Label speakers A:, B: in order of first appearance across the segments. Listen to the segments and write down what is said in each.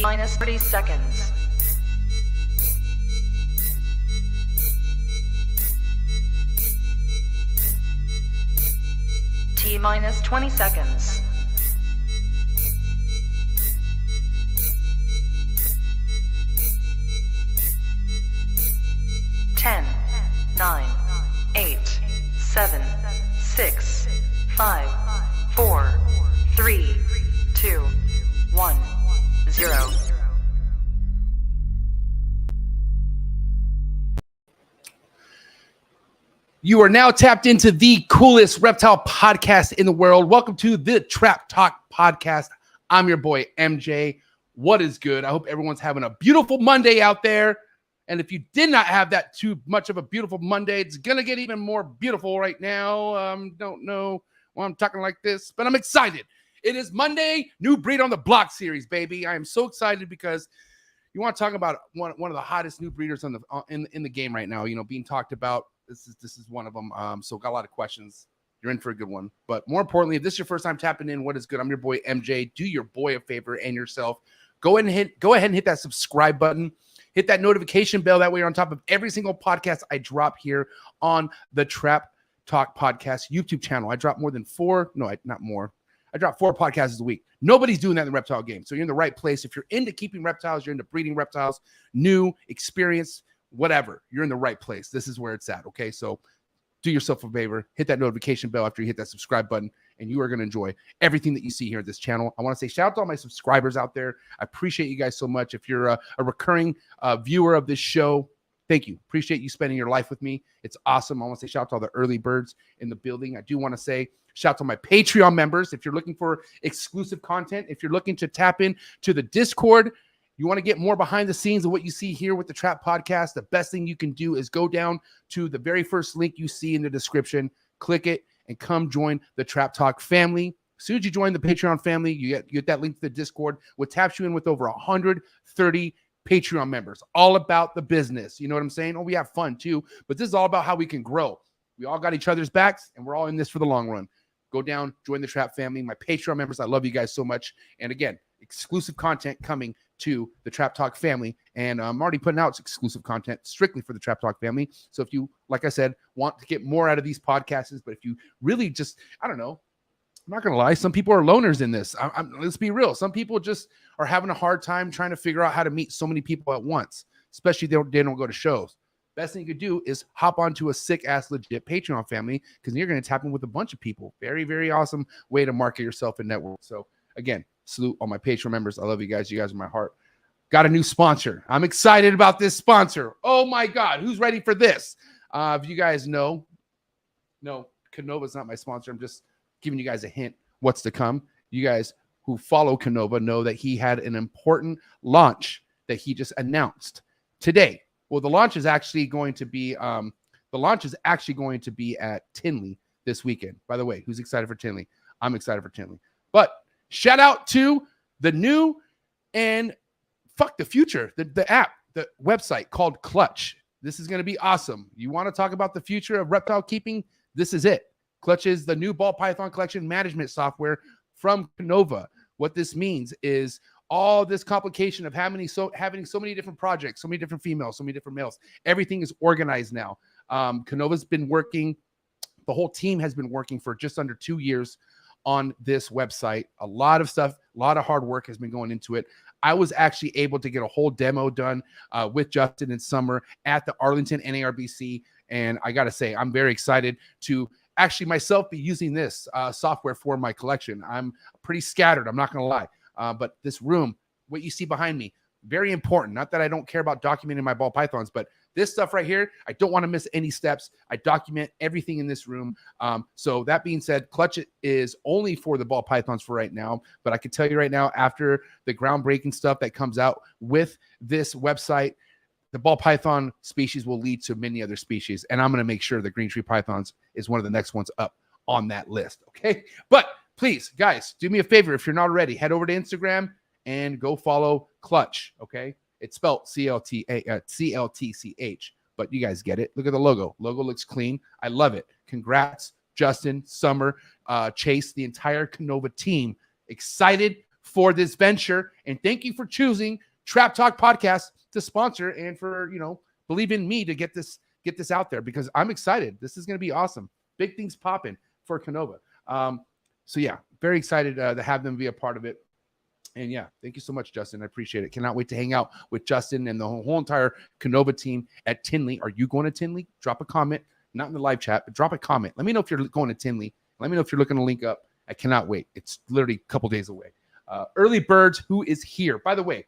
A: Minus 30 seconds. T minus 20 seconds. Ten, 9, 8, 7, 6, 5, 4, 3, 2, 1, 0.
B: You are now tapped into the coolest reptile podcast in the world. Welcome to the Trap Talk Podcast. I'm your boy, MJ. What is good? I hope everyone's having a beautiful Monday out there. And if you did not have that too much of a beautiful Monday, it's going to get even more beautiful right now. Don't know why I'm talking like this, but I'm excited. It is Monday, New Breed on the Block series, baby. I am so excited because you want to talk about one of the hottest new breeders in the game right now, being talked about. This is one of them. So got a lot of questions. You're in for a good one. But more importantly, if this is your first time tapping in, what is good? I'm your boy MJ. Do your boy a favor and yourself. Go ahead and hit that subscribe button. Hit that notification bell. That way you're on top of every single podcast I drop here on the Trap Talk Podcast YouTube channel. I drop I drop 4 podcasts a week. Nobody's doing that in the reptile game. So you're in the right place. If you're into keeping reptiles, you're into breeding reptiles, new experience, whatever, you're in the right place. This is where it's at. Okay. So do yourself a favor, hit that notification bell after you hit that subscribe button, and you are going to enjoy everything that you see here at this channel. I want to say shout out to all my subscribers out there. I appreciate you guys so much. If you're a recurring viewer of this show, thank you. Appreciate you spending your life with me. It's awesome. I want to say shout out to all the early birds in the building. I do want to say shout out to my Patreon members. If you're looking for exclusive content, if you're looking to tap in to the Discord, you want to get more behind the scenes of what you see here with the Trap Podcast, the best thing you can do is go down to the very first link you see in the description, click it, and come join the Trap Talk family. As soon as you join the Patreon family, you get that link to the Discord, which taps you in with over 130 Patreon members, all about the business. You know what I'm saying? Oh, we have fun too, but this is all about how we can grow. We all got each other's backs, and we're all in this for the long run. Go down, join the Trap family. My Patreon members, I love you guys so much. And again, exclusive content coming to the Trap Talk family. And I'm already putting out exclusive content strictly for the Trap Talk family. So if you, like I said, want to get more out of these podcasts, but if you really just, I don't know, I'm not going to lie, some people are loners in this. Let's be real. Some people just are having a hard time trying to figure out how to meet so many people at once, especially if they don't go to shows. Best thing you could do is hop onto a sick-ass legit Patreon family, because you're going to tap in with a bunch of people. Very, very awesome way to market yourself and network. So again, salute all my Patreon members. I love you guys. You guys are my heart. Got a new sponsor. I'm excited about this sponsor. Oh my God. Who's ready for this? If you guys know, no, Canova's not my sponsor. I'm just giving you guys a hint what's to come. You guys who follow Canova know that he had an important launch that he just announced today. Well, the launch is actually going to be at Tinley this weekend. By the way, who's excited for Tinley? I'm excited for Tinley. But shout out to the new and fuck the future, the app, the website called Clutch. This is going to be awesome. You want to talk about the future of reptile keeping? This is it. Clutch is the new ball python collection management software from Canova. What this means is all this complication of having so many different projects, so many different females, so many different males. Everything is organized now. Canova's been working. The whole team has been working for just under 2 years on this website. A lot of stuff, a lot of hard work has been going into it. I was actually able to get a whole demo done with Justin in summer at the Arlington NARBC. And I got to say, I'm very excited to actually myself be using this software for my collection. I'm pretty scattered. I'm not going to lie. But this room, what you see behind me, very important. Not that I don't care about documenting my ball pythons, but this stuff right here, I don't want to miss any steps. I document everything in this room. So that being said, Clutch is only for the ball pythons for right now. But I can tell you right now, after the groundbreaking stuff that comes out with this website, the ball python species will lead to many other species. And I'm going to make sure the green tree pythons is one of the next ones up on that list. Okay. But please, guys, do me a favor. If you're not already, head over to Instagram and go follow Clutch. Okay. It's spelled CLTCH, but you guys get it. Look at the logo. Logo looks clean. I love it. Congrats, Justin, Summer, Chase, the entire Canova team. Excited for this venture. And thank you for choosing Trap Talk Podcast to sponsor and for, believe in me to get this out there, because I'm excited. This is going to be awesome. Big things popping for Canova. So yeah, very excited to have them be a part of it. And yeah, thank you so much, Justin. I appreciate it. Cannot wait to hang out with Justin and the whole entire Canova team at Tinley. Are you going to Tinley? Drop a comment, not in the live chat, but drop a comment. Let me know if you're going to Tinley. Let me know if you're looking to link up. I cannot wait. It's literally a couple days away. Early Birds, who is here? By the way,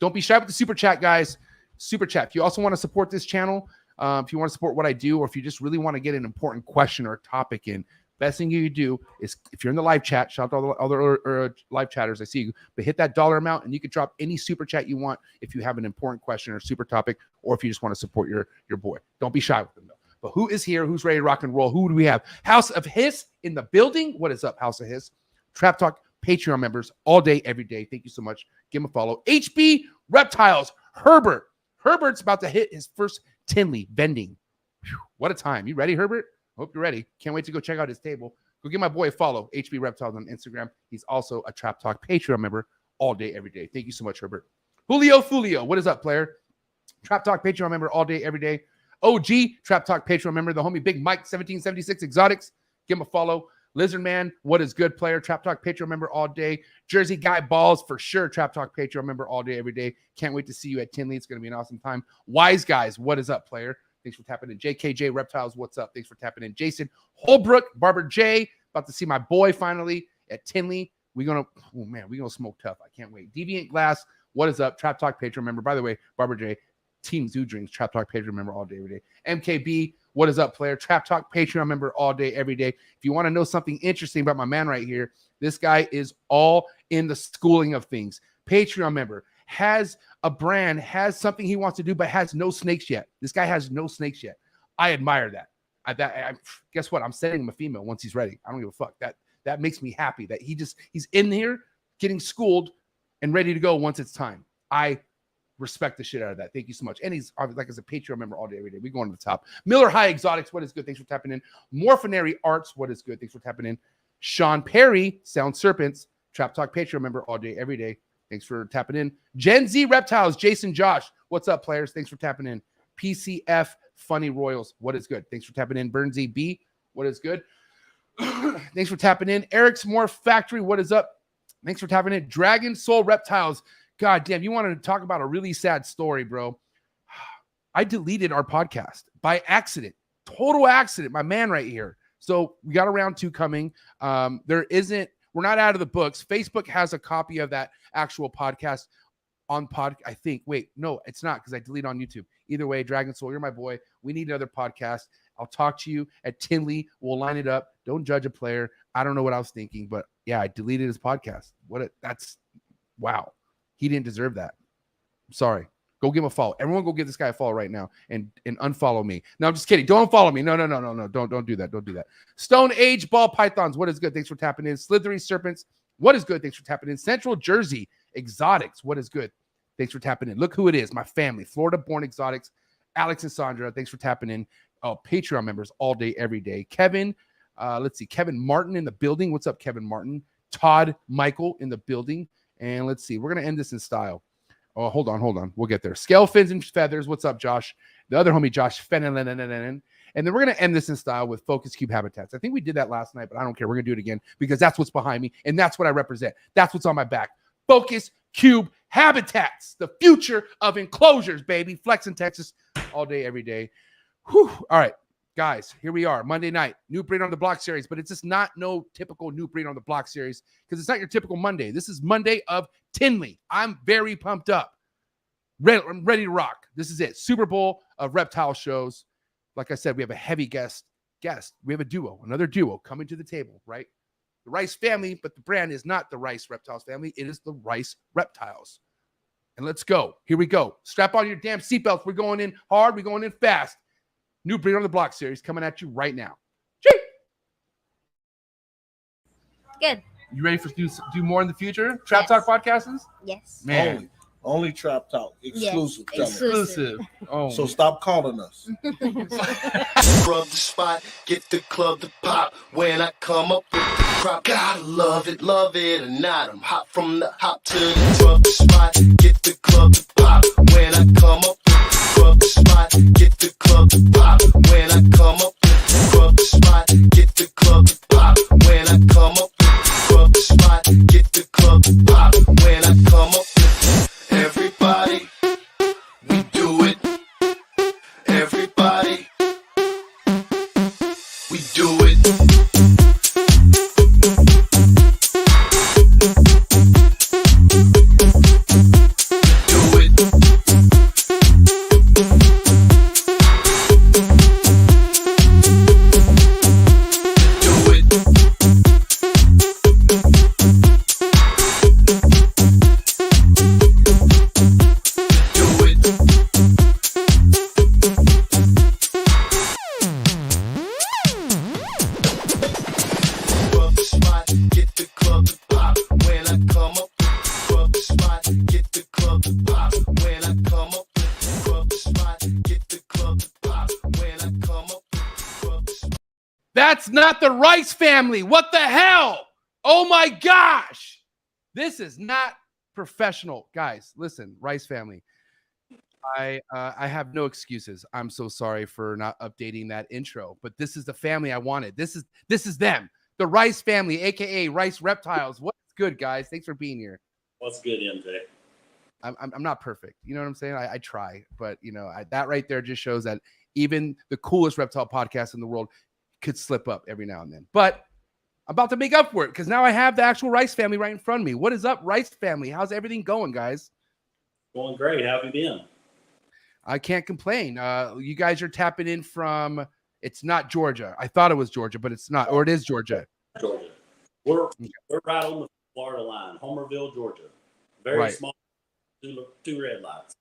B: don't be shy with the super chat, guys. Super chat. If you also want to support this channel, if you want to support what I do, or if you just really want to get an important question or topic in, best thing you do is, if you're in the live chat, shout out to all the other live chatters, I see you, but hit that dollar amount and you can drop any super chat you want if you have an important question or super topic, or if you just want to support your boy. Don't be shy with them, though. But who is here? Who's ready to rock and roll? Who do we have? House of Hiss in the building. What is up, House of Hiss? Trap Talk Patreon members all day, every day. Thank you so much. Give him a follow. HB Reptiles. Herbert's about to hit his first Tinley vending. Whew, what a time. You ready, Herbert? Hope you're ready. Can't wait to go check out his table. Go give my boy a follow, HB Reptiles on Instagram. He's also a Trap Talk Patreon member all day, every day. Thank you so much, Herbert. Julio Fulio. What is up, player? Trap Talk Patreon member all day, every day. OG Trap Talk Patreon member, the homie Big Mike 1776 Exotics. Give him a follow. Lizard Man, what is good, player? Trap Talk Patreon member all day. Jersey Guy Balls, for sure. Trap Talk Patreon member all day, every day. Can't wait to see you at Tinley. It's going to be an awesome time. Wise Guys, what is up, player? Thanks for tapping in. JKJ Reptiles, what's up? Thanks for tapping in. Jason Holbrook, Barber J, about to see my boy finally at Tinley. We're going to smoke tough. I can't wait. Deviant Glass, what is up? Trap Talk Patreon member. By the way, Barber J, Team Zoo Drinks, Trap Talk Patreon member all day, every day. MKB, what is up, player? Trap Talk Patreon member all day, every day. If you want to know something interesting about my man right here, this guy is all in the schooling of things. Patreon member, has a brand, has something he wants to do, but has no snakes yet. This guy has no snakes yet. I admire that. Guess what? I'm sending him a female once he's ready. I don't give a fuck. That makes me happy that he's in here getting schooled and ready to go once it's time. I respect the shit out of that. Thank you so much. And he's like as a Patreon member all day, every day. We go on to the top. Miller High Exotics, what is good? Thanks for tapping in. Morphinary Arts, what is good? Thanks for tapping in. Sean Perry, Sound Serpents, Trap Talk Patreon member all day, every day. Thanks for tapping in. Gen Z Reptiles, Jason Josh, what's up, players? Thanks for tapping in. PCF Funny Royals, what is good? Thanks for tapping in. Burnsy B, what is good? Thanks for tapping in. Eric's Morph Factory, what is up? Thanks for tapping in. Dragon Soul Reptiles. God damn, you wanted to talk about a really sad story, bro. I deleted our podcast by accident. Total accident, my man right here. So we got a round 2 coming. We're not out of the books. Facebook has a copy of that actual podcast on I think. Wait, no, it's not, because I delete on YouTube. Either way, Dragon Soul, you're my boy. We need another podcast. I'll talk to you at Tinley. We'll line it up. Don't judge a player. I don't know what I was thinking, but yeah, I deleted his podcast. Wow. He didn't deserve that. I'm sorry. Go give him a follow. Everyone go give this guy a follow right now and unfollow me. No, I'm just kidding. Don't follow me. No. Don't do that. Don't do that. Stone Age Ball Pythons. What is good? Thanks for tapping in. Slithery Serpents. What is good? Thanks for tapping in. Central Jersey Exotics. What is good? Thanks for tapping in. Look who it is. My family. Florida-born exotics. Alex and Sandra. Thanks for tapping in. Patreon members all day, every day. Kevin. Let's see. Kevin Martin in the building. What's up, Kevin Martin? Todd Michael in the building. And let's see. We're going to end this in style. Oh, hold on. We'll get there. Scale Fins and Feathers. What's up, Josh? The other homie, Josh Fenelon. And then we're going to end this in style with Focus Cube Habitats. I think we did that last night, but I don't care. We're going to do it again because that's what's behind me, and that's what I represent. That's what's on my back. Focus Cube Habitats, the future of enclosures, baby. Flex in Texas all day, every day. Whew. All right, guys, here we are. Monday night, New Breed on the Block series, but it's just not no typical New Breed on the Block series because it's not your typical Monday. This is Monday of Tinley. I'm very pumped up. I'm ready to rock. This is it. Super Bowl of reptile shows. Like I said, we have a heavy guest. We have a duo, another duo coming to the table, right? The Rice family, but the brand is not the Rice Reptiles family. It is the Rice Reptiles. And let's go. Here we go. Strap on your damn seatbelts. We're going in hard. We're going in fast. New Breed on the Block series coming at you right now. Gee!
C: Good.
B: You ready for do more in the future? Trap Talk podcasts?
C: Yes.
B: Man,
C: Only Trap Talk. Exclusive.
D: Yes,
B: Exclusive. Oh,
C: So stop calling us.
E: Scrub the spot, get the club to pop. When I come up with the crop, gotta love it or not. I'm hot from the hop to the scrub the spot, get the club to pop. When I come up with the scrub the spot, get the club to pop. When I come up with the scrub the spot, get the club to pop. When I come up with the scrub the spot, get the club to pop. When I come up with everybody, we do it. Everybody, we do it. Do it. Do it. Do it. Scrub the spot, get the club to pop. When I come up with the scrub the spot, get the club to pop. When I come up with the scrub the spot, get the club to pop. When I come up with the scrub the spot.
B: that's not the Rice family. What the hell? Oh my gosh. This is not professional. Guys, listen, Rice family. I have no excuses. I'm so sorry for not updating that intro, but this is the family I wanted. This is them. The Rice family, aka Rice Reptiles. What's good, guys? Thanks for being here.
F: What's good, MJ?
B: I'm not perfect. You know what I'm saying? I try, but you know, that right there just shows that even the coolest reptile podcast in the world could slip up every now and then. But I'm about to make up for it because now I have the actual Rice family right in front of me. What is up, Rice family? How's everything going, guys?
F: Going great. How have you been?
B: I can't complain. You guys are tapping in from, it's not Georgia. I thought it was Georgia, but it's not, or it is Georgia.
F: Georgia. We're right on the Florida line, Homerville, Georgia. Very
B: Right.
F: small, two red lights.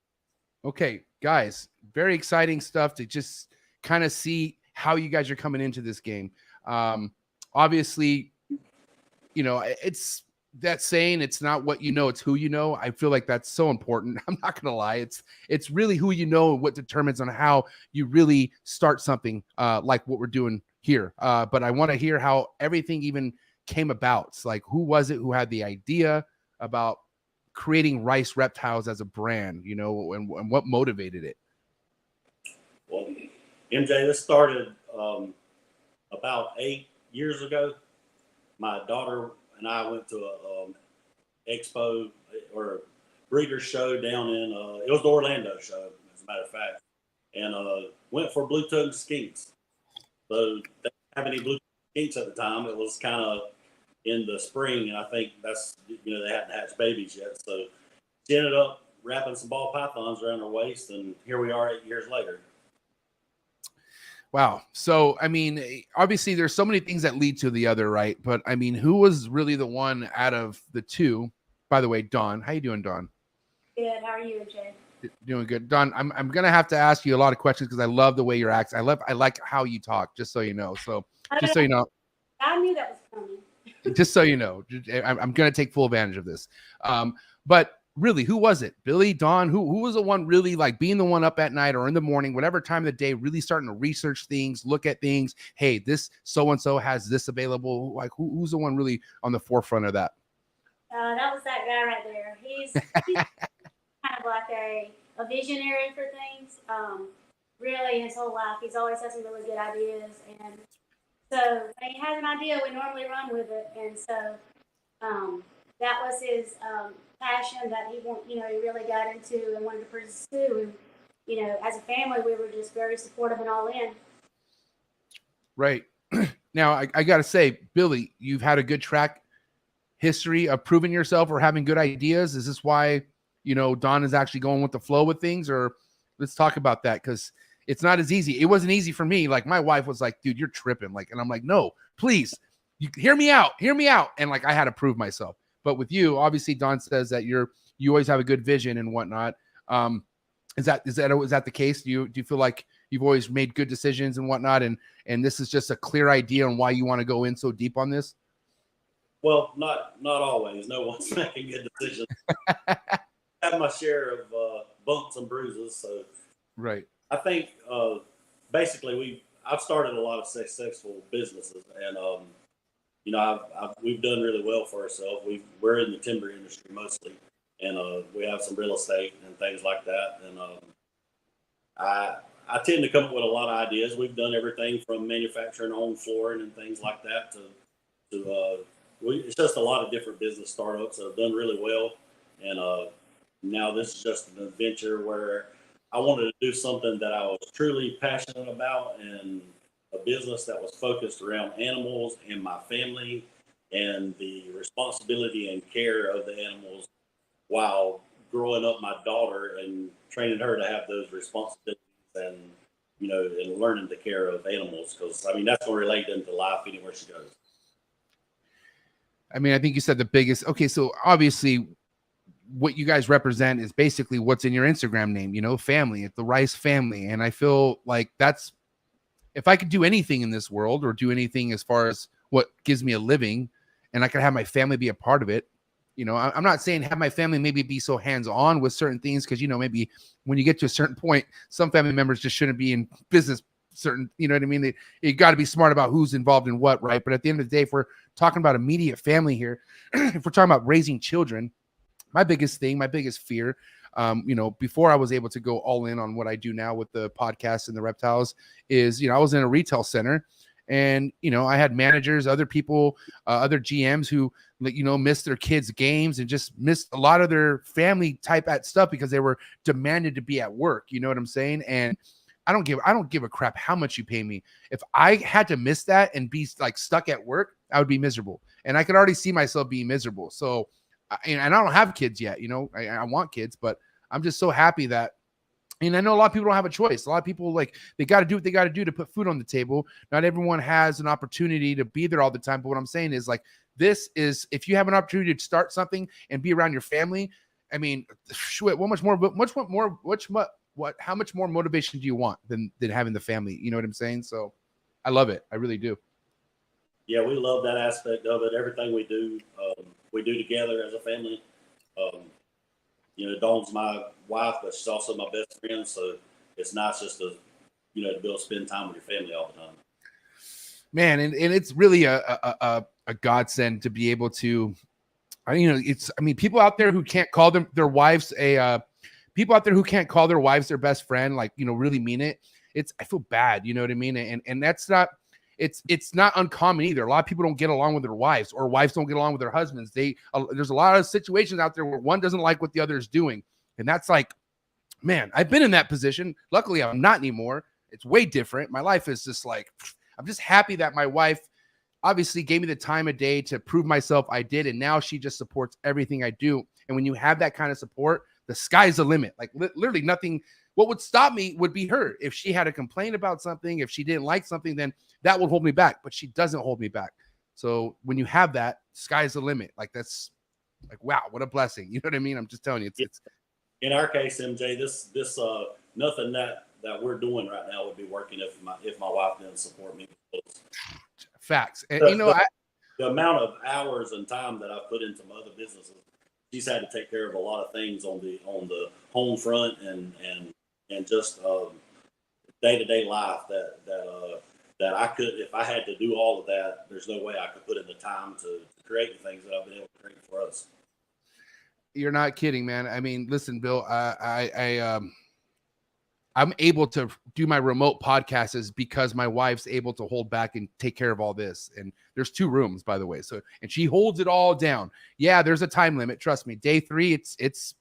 B: Okay, guys, very exciting stuff to just kind of see how you guys are coming into this game. Obviously, you know, it's that saying, it's not what you know, it's who you know. I feel like that's so important. I'm not gonna lie, it's really who you know and what determines on how you really start something like what we're doing here. But I want to hear how everything even came about. It's like, who was it who had the idea about creating Rice Reptiles as a brand, you know, and what motivated it?
F: Well, MJ, this started about 8 years ago. My daughter and I went to a expo or breeder show down in it was the Orlando show, as a matter of fact, and went for blue tongue skinks. So they didn't have any blue tongue skinks at the time. It was kind of in the spring, and I think that's, you know, they hadn't hatched babies yet. So she ended up wrapping some ball pythons around her waist, and here we are 8 years later.
B: Wow. So, I mean, obviously there's so many things that lead to the other, right? But I mean, who was really the one out of the two? By the way, Dawn, how you doing, Dawn?
D: Good. How are you, Jay?
B: Doing good. Dawn, I'm gonna have to ask you a lot of questions because I love the way you're acting. I like how you talk, just so you know. So just so you know.
D: I knew that was coming.
B: Just so you know, I'm gonna take full advantage of this. But really, who was it? Billy, Dawn? Who was the one really like being the one up at night or in the morning, whatever time of the day, really starting to research things, look at things? Hey, this so-and-so has this available. Like, who's the one really on the forefront of that?
D: That was that guy right there. He's kind of like a visionary for things. Really, his whole life, he's always had some really good ideas. And so when he has an idea, we normally run with it. And so that was his passion that he really got into and wanted to pursue. And, you know, as a family, we were just very supportive and all in.
B: Right. Now, I got to say, Billy, you've had a good track history of proving yourself or having good ideas. Is this why, you know, Dawn is actually going with the flow with things? Or let's talk about that, because it's not as easy. It wasn't easy for me. Like, my wife was like, dude, you're tripping. Like, and I'm like, no, please, you hear me out. And like, I had to prove myself. But with you, obviously, Dawn says that you always have a good vision and whatnot. Is that the case? Do you feel like you've always made good decisions and whatnot, and this is just a clear idea on why you want to go in so deep on this?
F: Well, not always. No one's making good decisions. I have had my share of bumps and bruises. So
B: Right.
F: I think basically I've started a lot of successful businesses, and you know, we've done really well for ourselves. We're in the timber industry mostly, and we have some real estate and things like that. And I tend to come up with a lot of ideas. We've done everything from manufacturing our own flooring and things like that to it's just a lot of different business startups that have done really well. And now this is just an adventure where I wanted to do something that I was truly passionate about, and a business that was focused around animals and my family and the responsibility and care of the animals while growing up my daughter and training her to have those responsibilities and, you know, and learning to care of animals. Because, I mean, that's going to relate into life anywhere she goes.
B: I mean, I think you said the biggest. Okay, so obviously what you guys represent is basically what's in your Instagram name, you know, family, the Rice family. And I feel like that's, if I could do anything in this world or do anything as far as what gives me a living and I could have my family be a part of it, you know, I'm not saying have my family maybe be so hands-on with certain things, because, you know, maybe when you get to a certain point, some family members just shouldn't be in business certain, you know what I mean? You got to be smart about who's involved in what, right? But at the end of the day, if we're talking about immediate family here, if we're talking about raising children, my biggest thing, my biggest fear, you know, before I was able to go all in on what I do now with the podcast and the reptiles is, you know, I was in a retail center and, you know, I had managers, other people, other GMs who, you know, missed their kids' games and just missed a lot of their family type at stuff because they were demanded to be at work. You know what I'm saying? And I don't give a crap how much you pay me. If I had to miss that and be like stuck at work, I would be miserable. And I could already see myself being miserable. So, and I don't have kids yet, you know, I want kids, but I'm just so happy that, and I know a lot of people don't have a choice. A lot of people, like, they got to do what they got to do to put food on the table. Not everyone has an opportunity to be there all the time. But what I'm saying is, like, this is, if you have an opportunity to start something and be around your family, I mean, how much more motivation do you want than having the family? You know what I'm saying? So I love it. I really do.
F: Yeah, we love that aspect of it. Everything we do together as a family. You know, Dawn's my wife, but she's also my best friend. So it's nice just to, you know, to be able to spend time with your family all the time.
B: Man, and it's really a godsend to be able to, you know, I mean, people out there who can't call their wives people out there who can't call their wives their best friend, like, you know, really mean it. I feel bad, you know what I mean? And that's not, it's not uncommon either. A lot of people don't get along with their wives, or wives don't get along with their husbands. There's a lot of situations out there where one doesn't like what the other is doing. And that's like, man, I've been in that position. Luckily, I'm not anymore. It's way different. My life is just like, I'm just happy that my wife obviously gave me the time of day to prove myself. I did. And now she just supports everything I do. And when you have that kind of support, the sky's the limit. Like literally nothing. What would stop me would be her. If she had a complaint about something, if she didn't like something, then that would hold me back. But she doesn't hold me back. So when you have that, sky's the limit. Like, that's like, wow, what a blessing. You know what I mean? I'm just telling you. It's
F: in our case, MJ, this nothing that we're doing right now would be working if my wife didn't support me.
B: Facts. And you know,
F: the amount of hours and time that I've put into my other businesses, she's had to take care of a lot of things on the home front and just day-to-day life that I could, if I had to do all of that, there's no way I could put in the time to create the things that I've been able to create for us.
B: You're not kidding, man. I mean, listen, Bill, I'm able to do my remote podcasts because my wife's able to hold back and take care of all this. And there's 2 rooms, by the way. So, and she holds it all down. Yeah, there's a time limit. Trust me. Day 3, it's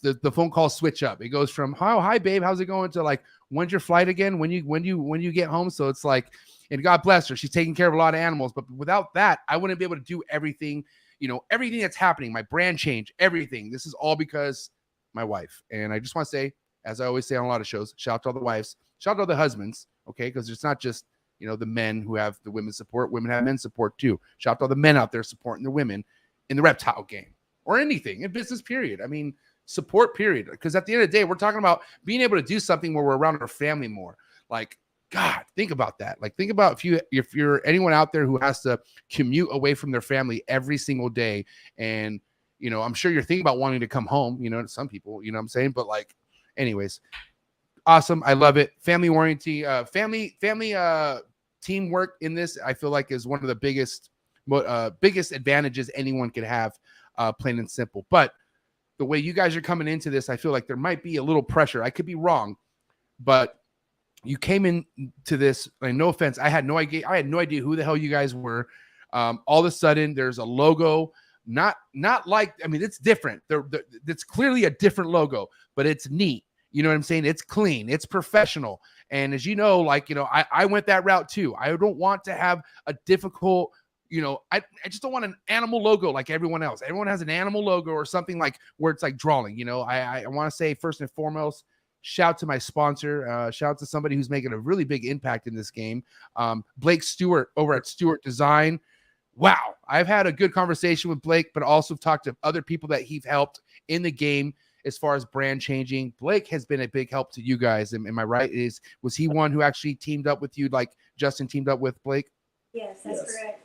B: the phone calls switch up. It goes from, oh, hi, babe, how's it going, to like, when's your flight again? When you get home? So it's like, and God bless her, she's taking care of a lot of animals. But without that, I wouldn't be able to do everything, you know, everything that's happening, my brand change, everything. This is all because my wife. And I just want to say, as I always say on a lot of shows, shout out to all the wives, shout out to all the husbands, okay? Because it's not just, you know, the men who have the women's support. Women have men's support too. Shout out to all the men out there supporting the women in the reptile game or anything in business, period. I mean, support, period. Because at the end of the day, we're talking about being able to do something where we're around our family more. Like, God, think about that. Like, think about if you're anyone out there who has to commute away from their family every single day, and you know, I'm sure you're thinking about wanting to come home, you know, to some people, you know what I'm saying? But like, anyways, awesome. I love it. Family warranty, family teamwork in this, I feel like is one of the biggest advantages anyone could have, plain and simple. But the way you guys are coming into this, I feel like there might be a little pressure. I could be wrong, but you came into this, and no offense, I had no idea who the hell you guys were. All of a sudden there's a logo, not like, I mean, it's different. It's clearly a different logo, but it's neat. You know what I'm saying? It's clean, it's professional. And as you know, like, you know, I went that route too. I don't want to have a difficult, you know, I just don't want an animal logo like everyone else. Everyone has an animal logo or something like where it's like drawing, you know. I want to say first and foremost, shout to my sponsor, shout out to somebody who's making a really big impact in this game. Blake Stewart over at Stewart Design. Wow. I've had a good conversation with Blake, but also talked to other people that he's helped in the game as far as brand changing. Blake has been a big help to you guys. Am I right? Was he one who actually teamed up with you, like Justin teamed up with Blake?
D: Yes, that's correct.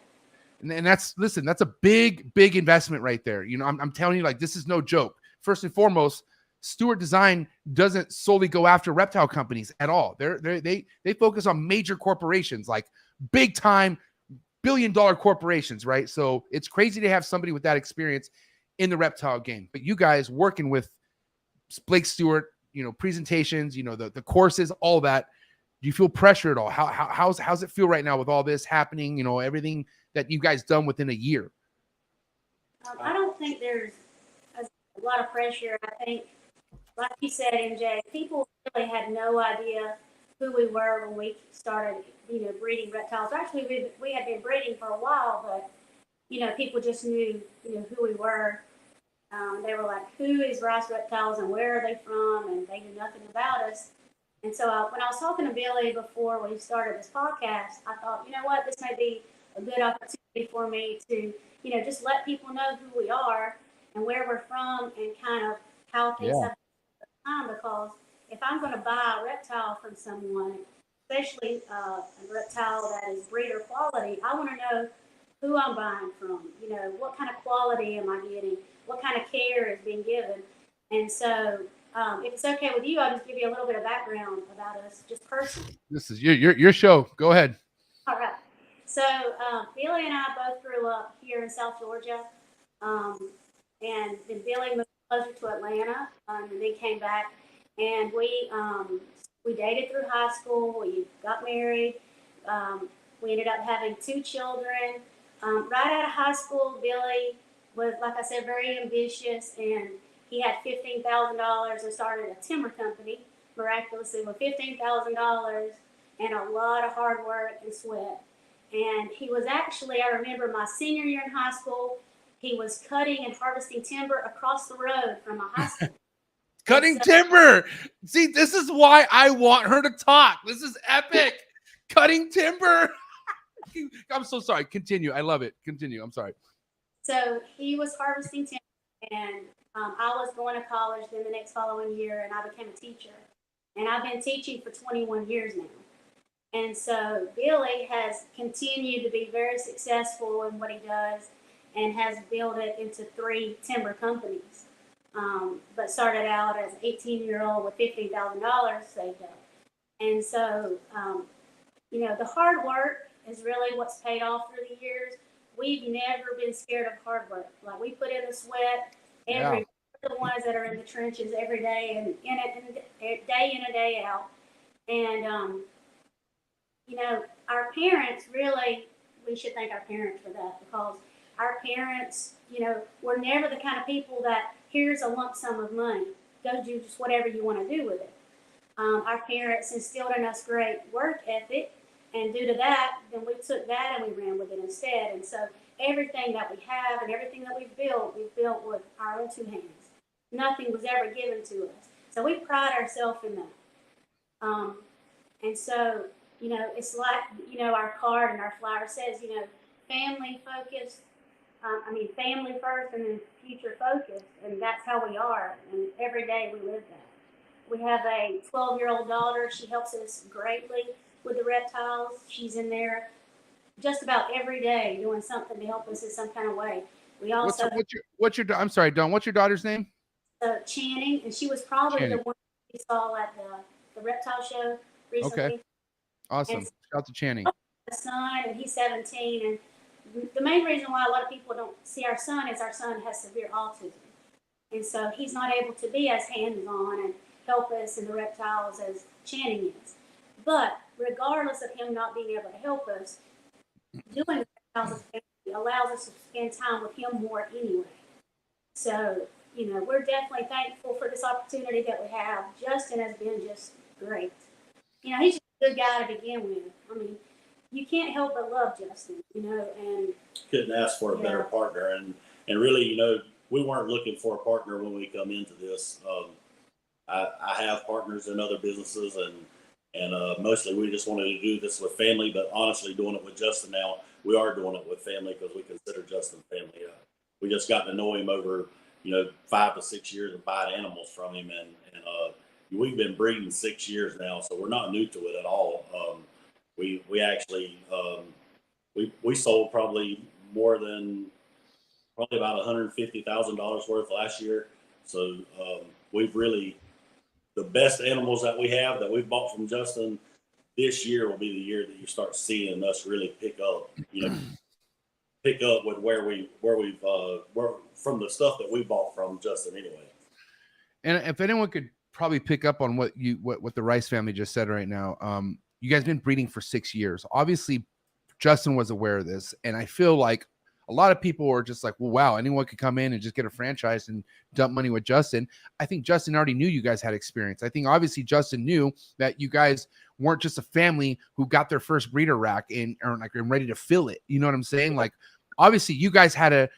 B: And that's a big investment right there. You know, I'm telling you, like, this is no joke. First and foremost, Stewart Design doesn't solely go after reptile companies at all. They focus on major corporations, like big time billion-dollar corporations, right? So it's crazy to have somebody with that experience in the reptile game. But you guys working with Blake Stewart, you know, presentations, you know, the courses, all that. Do you feel pressure at all? How's it feel right now with all this happening? You know, everything that you guys done within a year.
D: I don't think there's a lot of pressure. I think, like you said, MJ, people really had no idea who we were when we started, you know, breeding reptiles. Actually, we had been breeding for a while, but, you know, people just knew, you know, who we were. They were like, who is Rice Reptiles and where are they from? And they knew nothing about us. And so when I was talking to Billy before we started this podcast, I thought, you know what, this may be a good opportunity for me to, you know, just let people know who we are and where we're from and kind of how things have time. Because if I'm going to buy a reptile from someone, especially a reptile that is breeder quality, I want to know who I'm buying from. You know, what kind of quality am I getting? What kind of care is being given? And so, if it's okay with you, I'll just give you a little bit of background about us, just personally.
B: This is your show. Go ahead.
D: All right. So Billy and I both grew up here in South Georgia, and then Billy moved closer to Atlanta, and then came back, and we dated through high school. We got married. We ended up having 2 children. Right out of high school, Billy was, like I said, very ambitious, and he had $15,000 and started a timber company, miraculously, with $15,000 and a lot of hard work and sweat. And he was actually, I remember my senior year in high school, he was cutting and harvesting timber across the road from my high school.
B: Cutting timber. See, this is why I want her to talk. This is epic. Cutting timber. I'm so sorry. Continue. I love it. Continue. I'm sorry.
D: So he was harvesting timber, and I was going to college then the next following year, and I became a teacher. And I've been teaching for 21 years now. And so Billy has continued to be very successful in what he does and has built it into 3 timber companies. But started out as an 18-year-old with $15,000 saved up. And so, you know, the hard work is really what's paid off through the years. We've never been scared of hard work. Like, we put in the sweat the ones that are in the trenches every day and day in and day out. And, you know, our parents really, we should thank our parents for that, because our parents, you know, were never the kind of people that, here's a lump sum of money, go do just whatever you want to do with it. Our parents instilled in us great work ethic, and due to that, then we took that and we ran with it instead. And so everything that we have and everything that we've built with our own 2 hands. Nothing was ever given to us. So we pride ourselves in that. And so, you know, it's like, you know, our card and our flyer says, you know, family focused, family first and then future focused. And that's how we are. And every day we live that. We have a 12-year-old daughter. She helps us greatly with the reptiles. She's in there just about every day doing something to help us in some kind of way. We also
B: what's your I'm sorry, Dawn. What's your daughter's name?
D: Channing, and she was probably
B: Channing.
D: the one we saw at the reptile show recently.
B: Okay. Awesome.
D: And
B: Shout out to Channing.
D: the son, and he's 17, and the main reason why a lot of people don't see our son is our son has severe autism, and so he's not able to be as hands-on and help us in the reptiles as Channing is. But regardless of him not being able to help us, doing the reptiles as a family allows us to spend time with him more anyway. So, we're definitely thankful for this opportunity that we have. Justin has been just great. He's just a good guy to begin with. I mean, you can't help but love Justin, and
F: Couldn't ask for a better partner. And really, we weren't looking for a partner when we come into this. I have partners in other businesses, and mostly we just wanted to do this with family, but honestly, doing it with Justin now, we are doing it with family because we consider Justin family. We just got to know him over, 5 to 6 years and buying animals from him, and we've been breeding 6 years now, so we're not new to it at all. We actually we sold probably about $150,000 worth last year. So we've really, the best animals that we've bought from Justin this year will be the year that you start seeing us really pick up with where we've from the stuff that we bought from Justin anyway.
B: And if anyone could probably pick up on what the Rice family just said right now, you guys been breeding for 6 years. Obviously, Justin was aware of this, and I feel like a lot of people are just like, well, wow, anyone could come in and just get a franchise and dump money with Justin. I think Justin already knew you guys had experience. I think obviously Justin knew that you guys weren't just a family who got their first breeder rack and ready to fill it. You know what I'm saying? Like, obviously you guys had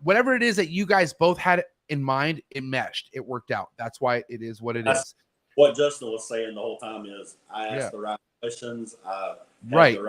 B: whatever it is that you guys both had in mind, it meshed. It worked out. That's why it is what it is.
F: What Justin was saying the whole time is I asked the right questions.
B: Right.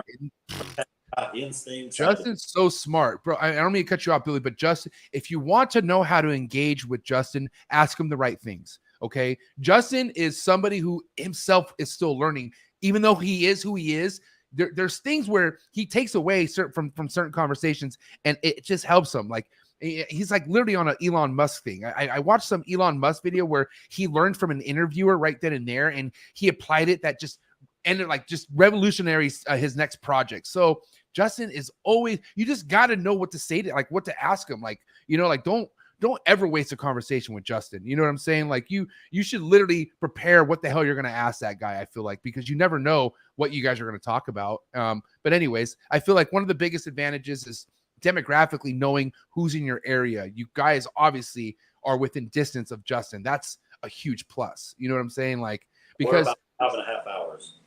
F: Instincts.
B: Justin's so smart, bro. I don't mean to cut you off, Billy, but Justin, if you want to know how to engage with Justin, ask him the right things. Okay. Justin is somebody who himself is still learning, even though he is who he is. There's things where he takes away from certain conversations, and it just helps him. Like, he's like literally on an Elon Musk thing. I watched some Elon Musk video where he learned from an interviewer right then and there, and he applied it. That just ended just revolutionary his next project. So Justin is always, you just got to know what to say to, what to ask him. Don't ever waste a conversation with Justin. You know what I'm saying? Like, you should literally prepare what the hell you're going to ask that guy, I feel like, because you never know what you guys are going to talk about. But anyways, I feel like one of the biggest advantages is demographically knowing who's in your area. You guys obviously are within distance of Justin. That's a huge plus. You know what I'm saying? Like, because
F: we're about 5.5 hours.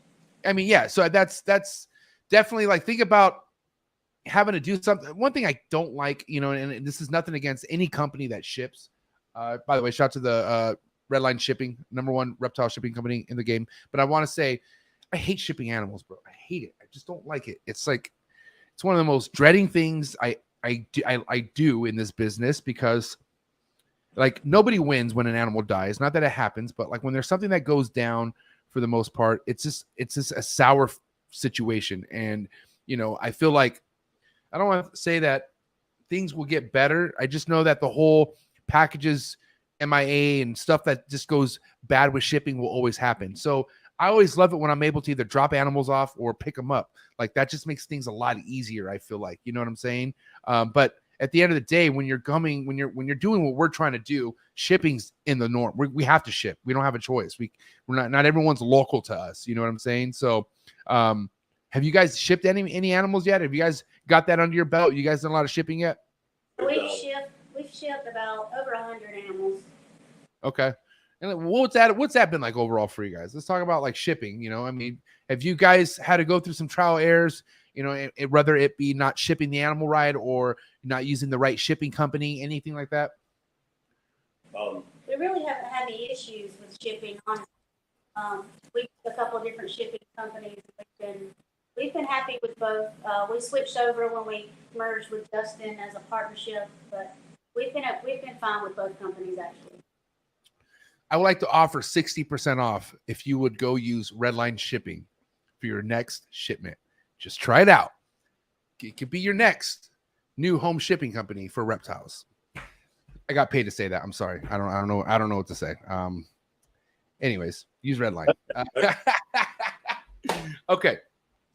B: I mean, yeah. So that's definitely think about having to do something. One thing I don't like, and this is nothing against any company that ships. By the way, shout out to the REDLINE shipping, #1 reptile shipping company in the game. But I want to say, I hate shipping animals, bro. I hate it. I just don't like it. It's it's one of the most dreading things I do in this business, because nobody wins when an animal dies. Not that it happens, but when there's something that goes down, for the most part, it's just a sour situation. And, I feel like, I don't want to say that things will get better. I just know that the whole packages, MIA and stuff that just goes bad with shipping will always happen. So I always love it when I'm able to either drop animals off or pick them up. That just makes things a lot easier, I feel like, you know what I'm saying? But at the end of the day, when you're doing what we're trying to do, shipping's in the norm. We have to ship. We don't have a choice. We're not everyone's local to us. You know what I'm saying? So, have you guys shipped any animals yet? Have you guys got that under your belt? You guys done a lot of shipping yet?
D: We've shipped about over 100 animals.
B: Okay. And what's that been like overall for you guys? Let's talk about shipping. I mean, have you guys had to go through some trial errors? Whether it be not shipping the animal right or not using the right shipping company, anything like that?
D: We really haven't had any issues with shipping. Honestly, we used a couple of different shipping companies. We've been happy with both. We switched over when we merged with Justin as a partnership, but we've been fine with both companies actually.
B: I would like to offer 60% off if you would go use REDLINE shipping for your next shipment. Just try it out. It could be your next. new home shipping company for reptiles. I got paid to say that. I'm sorry. I don't know what to say. Anyways, use Redline. Okay,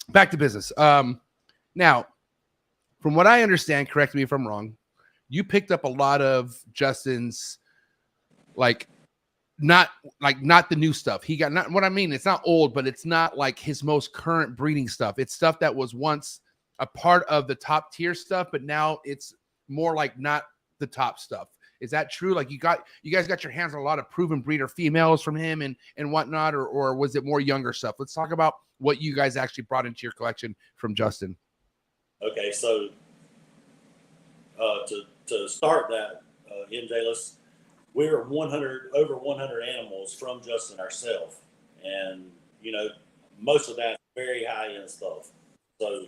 B: back to business. Now, from what I understand, correct me if I'm wrong, you picked up a lot of Justin's, not the new stuff. He got, not what I mean, it's not old, but it's not like his most current breeding stuff. It's stuff that was once a part of the top tier stuff, but now it's more like not the top stuff. Is that true? Like you guys got your hands on a lot of proven breeder females from him and whatnot, or was it more younger stuff? Let's talk about what you guys actually brought into your collection from Justin.
F: Okay, so to start that, MJ, we're over 100 animals from Justin ourselves, and most of that very high end stuff. So,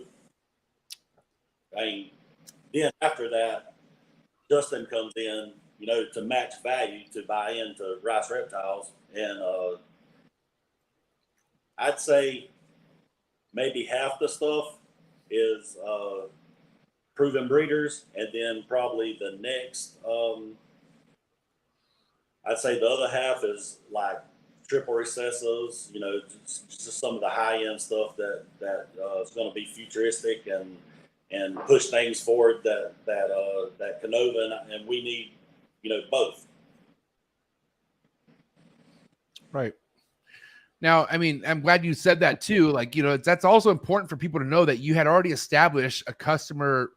F: I mean, then after that, Justin comes in, to match value to buy into Rice Reptiles, and I'd say maybe half the stuff is proven breeders, and then probably the next, I'd say the other half is like triple recessives, just some of the high end stuff that is going to be futuristic and push things forward that Canova and we need, both.
B: Right. Now, I mean, I'm glad you said that too. Like, that's also important for people to know that you had already established a customer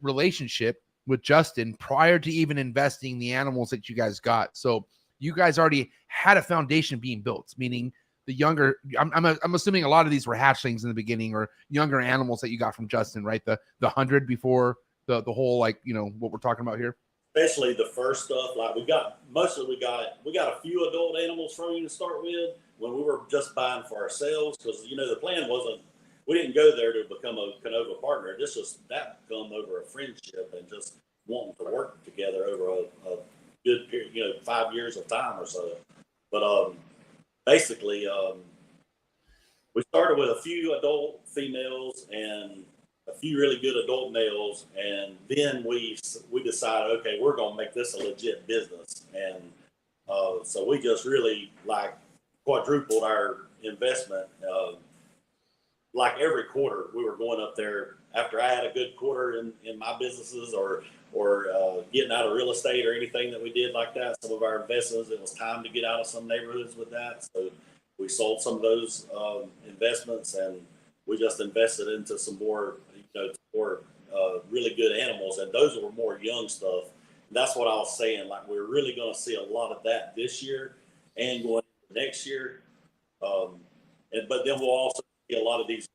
B: relationship with Justin prior to even investing the animals that you guys got. So you guys already had a foundation being built, meaning the younger, I'm assuming a lot of these were hatchlings in the beginning or younger animals that you got from Justin, right? The 100 before the whole, what we're talking about here.
F: Especially the first stuff, like we got a few adult animals from you to start with when we were just buying for ourselves, because the plan wasn't, we didn't go there to become a Canova partner. This was that come over a friendship and just wanting to work together over a good period, 5 years of time or so. But basically, we started with a few adult females and a few really good adult males, and then we decided, okay, we're going to make this a legit business, and so we just really quadrupled our investment. Like every quarter, we were going up there after I had a good quarter in my businesses or getting out of real estate or anything that we did like that. Some of our investments, it was time to get out of some neighborhoods with that, so we sold some of those investments, and we just invested into some more really good animals, and those were more young stuff. And that's what I was saying. Like, we're really going to see a lot of that this year and going into next year. But then we'll also see a lot of these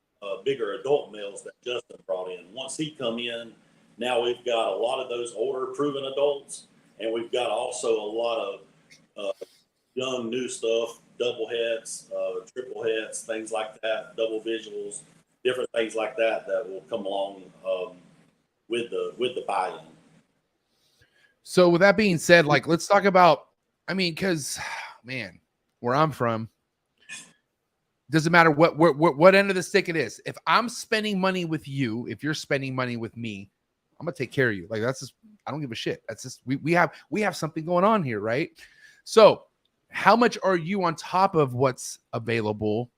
F: bigger adult males that Justin brought in. Once he come in, now we've got a lot of those older proven adults, and we've got also a lot of young new stuff, double heads, triple heads, things like that, double visuals, different things like that will come along with the buy-in.
B: So with that being said, let's talk about, because man, where I'm from, doesn't matter what end of the stick it is. If I'm spending money with you, if you're spending money with me, I'm gonna take care of you. That's just, I don't give a shit. That's just, we have something going on here, right? So how much are you on top of what's available?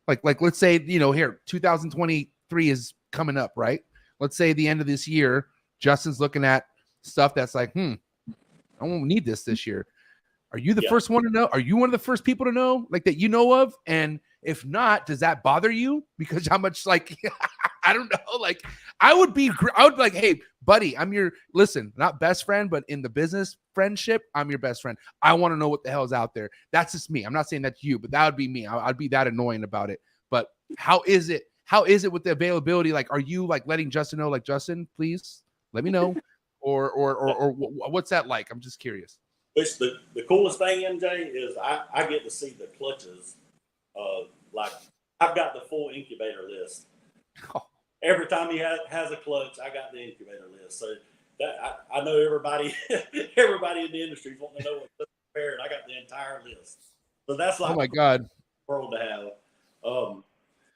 B: Like let's say, here, 2023 is coming up, right? Let's say the end of this year, Justin's looking at stuff that's like, I won't need this year. Are you the first one to know? Are you one of the first people to know, that you know of? And if not, does that bother you? Because how much, I don't know. I would be like, hey, buddy, I'm your, listen, not best friend, but in the business friendship, I'm your best friend. I want to know what the hell is out there. That's just me. I'm not saying that's you, but that would be me. I'd be that annoying about it. But how is it? How is it with the availability? Are you letting Justin know, Justin, please let me know, or what's that like? I'm just curious.
F: Which the coolest thing, MJ, is I get to see the clutches. I've got the full incubator list.
B: Oh.
F: Every time he has a clutch, I got the incubator list. So that I know everybody in the industry is wanting to know what's prepared. I got the entire list. So that's
B: oh my god,
F: world to have.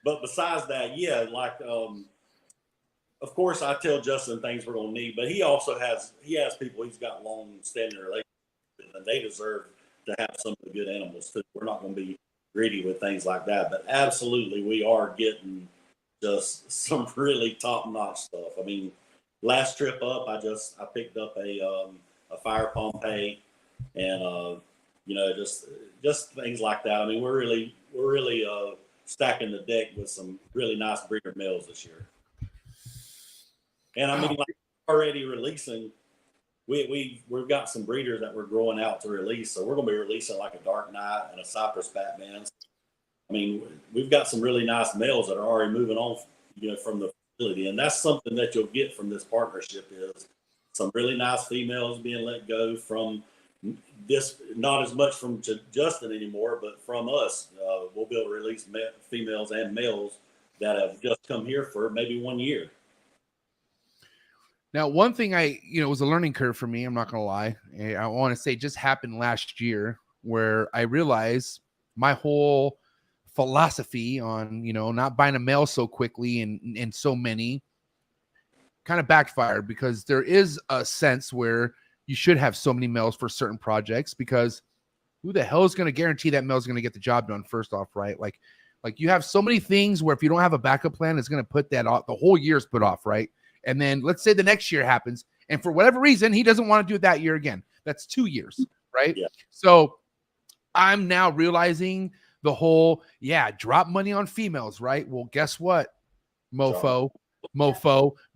F: But besides that, yeah, of course, I tell Justin things we're gonna need, but he also has people he's got long standing relationships with, and they deserve to have some of the good animals too. We're not gonna be greedy with things like that, but absolutely we are getting just some really top notch stuff. I mean, last trip up, I picked up a fire Pompeii, and you know, just things like that. I mean, we're really stacking the deck with some really nice breeder males this year. And I mean, like already releasing, we've got some breeders that we're growing out to release. So we're going to be releasing like a Dark Knight and a Cypress Batman. I mean, we've got some really nice males that are already moving on, you know, from the facility. And that's something that you'll get from this partnership is some really nice females being let go from this, not as much from Justin anymore, but from us. We'll be able to release females and males that have just come here for maybe 1 year.
B: Now, one thing it was a learning curve for me. I'm not going to lie. I want to say just happened last year where I realized my whole philosophy on, not buying a male so quickly and so many kind of backfired, because there is a sense where you should have so many males for certain projects, because who the hell is going to guarantee that male is going to get the job done first off, right? Like you have so many things where if you don't have a backup plan, it's going to put that off. The whole year's put off, right? And then let's say the next year happens, and for whatever reason, he doesn't want to do it that year again. That's 2 years, right? Yeah. So I'm now realizing the whole, drop money on females, right? Well, guess what, mofo,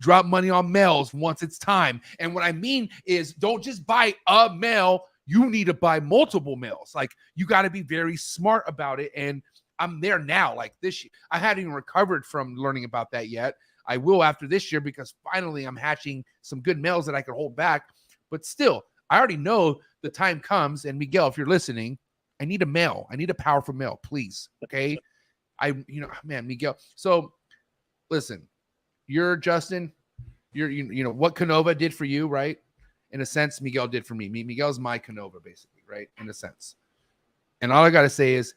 B: drop money on males once it's time. And what I mean is don't just buy a male. You need to buy multiple males. Like, you got to be very smart about it. And I'm there now. Like this year, I hadn't even recovered from learning about that yet. I will after this year, because finally I'm hatching some good males that I could hold back. But still, I already know the time comes. And Miguel, if you're listening, I need a male. I need a powerful male, please. Okay. Miguel. So listen, you're Justin, you're what Canova did for you, right? In a sense, Miguel did for me. Miguel's my Canova, basically, right? In a sense. And all I got to say is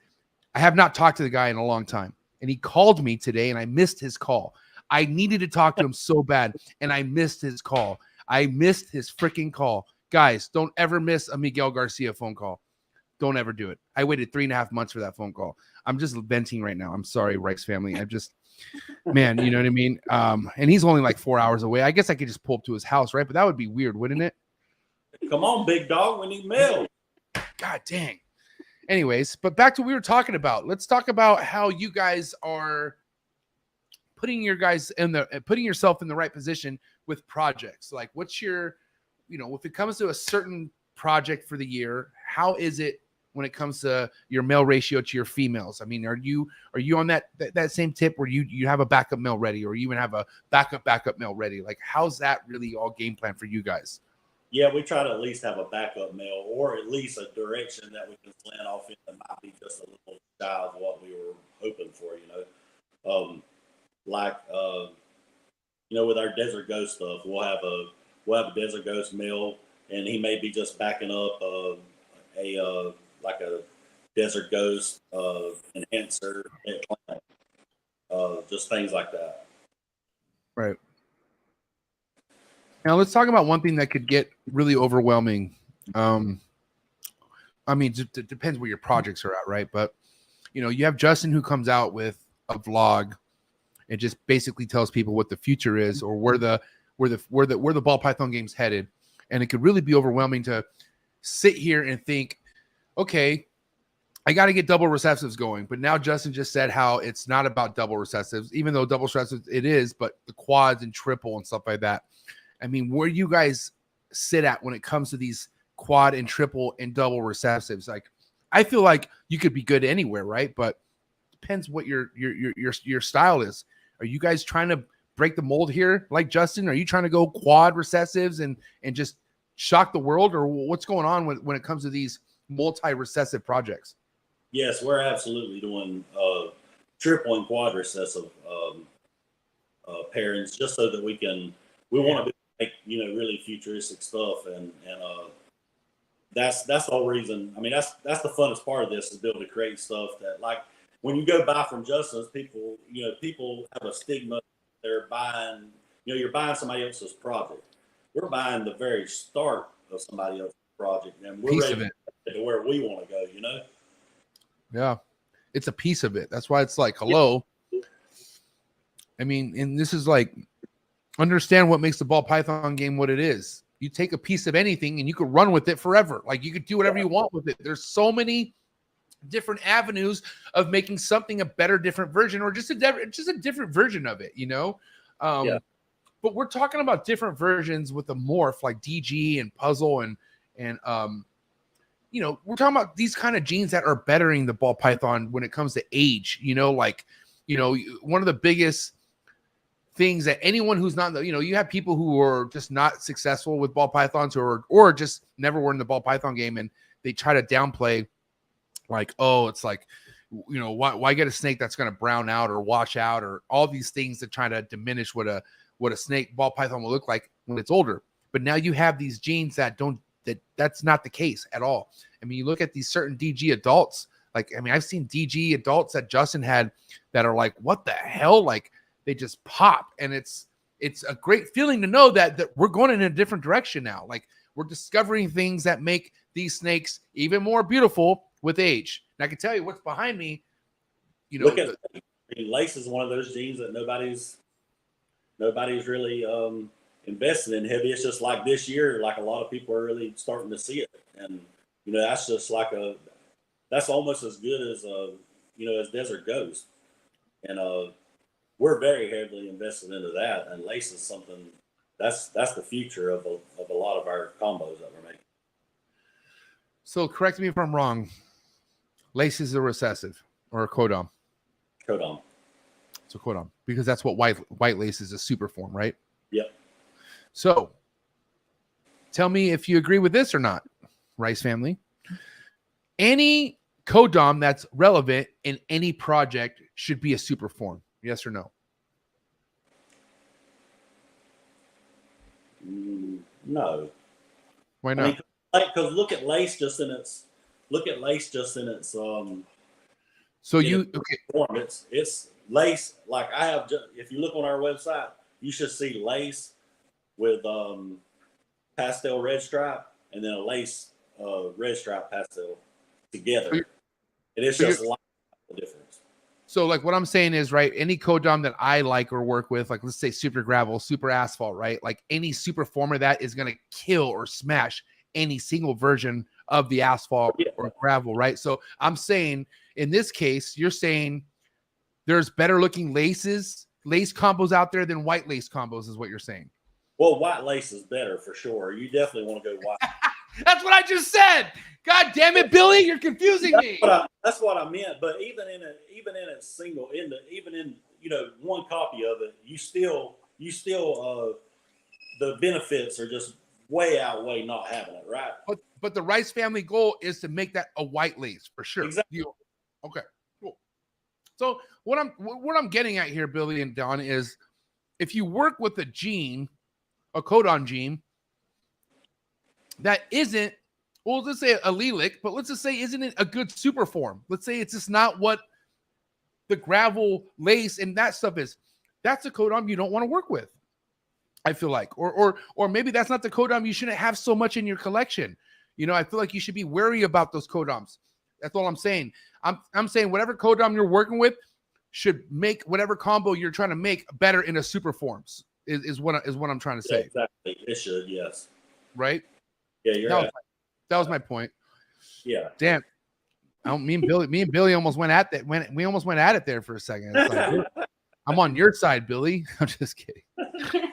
B: I have not talked to the guy in a long time. And he called me today and I missed his call. I needed to talk to him so bad, and I missed his call. I missed his freaking call. Guys, don't ever miss a Miguel Garcia phone call. Don't ever do it. I waited 3.5 months for that phone call. I'm just venting right now. I'm sorry, Rice family. I just, man, you know what I mean? And he's only like 4 hours away. I guess I could just pull up to his house, right? But that would be weird, wouldn't it?
F: Come on, big dog. We need mail.
B: God dang. Anyways, but back to what we were talking about. Let's talk about how you guys are putting yourself in the right position with projects. Like, what's your, if it comes to a certain project for the year, how is it when it comes to your male ratio to your females? I mean, are you on that same tip where you have a backup male ready, or you even have a backup male ready? Like, how's that really all game plan for you guys?
F: Yeah, we try to at least have a backup male, or at least a direction that we can slant off in that might be just a little shy of what we were hoping for, with our Desert Ghost stuff, we'll have a Desert Ghost male, and he may be just backing up a Desert Ghost enhancer at plant, just things like that.
B: Right. Now let's talk about one thing that could get really overwhelming. I mean, it depends where your projects are at, right? But you have Justin who comes out with a vlog and just basically tells people what the future is, or where the ball python game's headed, and it could really be overwhelming to sit here and think, okay, I got to get double recessives going. But now Justin just said how it's not about double recessives, even though double recessives it is, but the quads and triple and stuff like that. I mean, where you guys sit at when it comes to these quad and triple and double recessives? Like, I feel like you could be good anywhere, right? But depends what your style is. Are you guys trying to break the mold here, like Justin? Are you trying to go quad recessives and just shock the world, or what's going on when it comes to these multi-recessive projects?
F: Yes, we're absolutely doing triple and quad recessive pairings, just so that we want to make really futuristic stuff, and that's the whole reason. I mean, that's the funnest part of this, is be able to create stuff that, like, when you go buy from Justin's, people have a stigma. They're buying you're buying somebody else's project. We're buying the very start of somebody else's project, and we're
B: Piece
F: ready
B: of it.
F: to where we want to go.
B: Yeah, it's a piece of it. That's why it's like, hello. I mean, and this is like, understand what makes the ball python game what it is. You take a piece of anything and you could run with it forever. Like you could do whatever you want with it. There's so many different avenues of making something a better, different version, or just a different version of it, But we're talking about different versions with the morph, like DG and puzzle and we're talking about these kind of genes that are bettering the ball python when it comes to age. One of the biggest things that anyone who's not, you have people who are just not successful with ball pythons or just never were in the ball python game, and they try to downplay, like, oh, it's like, why get a snake that's going to brown out or wash out, or all these things that try to diminish what a snake ball python will look like when it's older. But now you have these genes that's not the case at all. I mean, you look at these certain DG adults, I've seen DG adults that Justin had that are like, what the hell? Like, they just pop. And it's a great feeling to know that we're going in a different direction now. Like, we're discovering things that make these snakes even more beautiful with age. And I can tell you what's behind me.
F: Look at lace is one of those genes that nobody's really invested in heavy. It's just like this year, like a lot of people are really starting to see it. And, that's just like that's almost as good as, as desert goes. And we're very heavily invested into that. And lace is something that's the future of a lot of our combos that we're making.
B: So correct me if I'm wrong. Lace is a recessive or a codom.
F: Codom.
B: It's a codom because that's what white lace is, a super form, right?
F: Yep.
B: So tell me if you agree with this or not, Rice family. Any codom that's relevant in any project should be a super form. Yes or no?
F: No.
B: Why not?
F: Because look at lace just in its.
B: So you okay?
F: Form. It's lace. Like I have. If you look on our website, you should see lace with pastel red stripe, and then a lace red stripe pastel together. And it's just like the difference.
B: So like what I'm saying is, right, any codom that I like or work with, like let's say super gravel, super asphalt, right? Like any super form of that is going to kill or smash any single version of the asphalt or gravel, right? So I'm saying in this case, you're saying there's better looking lace combos out there than white lace combos is what you're saying.
F: Well, white lace is better for sure. You definitely want to go white.
B: That's what I just said. God damn it, Billy, you're confusing me.
F: That's what I meant. But even in one copy of it, you still the benefits are just way outweigh not having it, right?
B: But the Rice family goal is to make that a white lace for sure.
F: Exactly.
B: Okay, cool. So what I'm getting at here, Billy and Don, is if you work with a gene, a codon gene that isn't, well, let's say allelic, but let's just say isn't it a good super form? Let's say it's just not what the gravel lace and that stuff is. That's a codon you don't want to work with, I feel like. Or maybe that's not the codom you shouldn't have so much in your collection. I feel like you should be wary about those codoms. That's all I'm saying. I'm saying whatever codom you're working with should make whatever combo you're trying to make better in a super forms is what I'm trying to say.
F: Yeah, exactly. It should, yes.
B: Right?
F: Yeah, you're right.
B: That was my point.
F: Yeah.
B: Damn. Me and Billy almost went at that. We almost went at it there for a second. It's like, I'm on your side, Billy. I'm just kidding.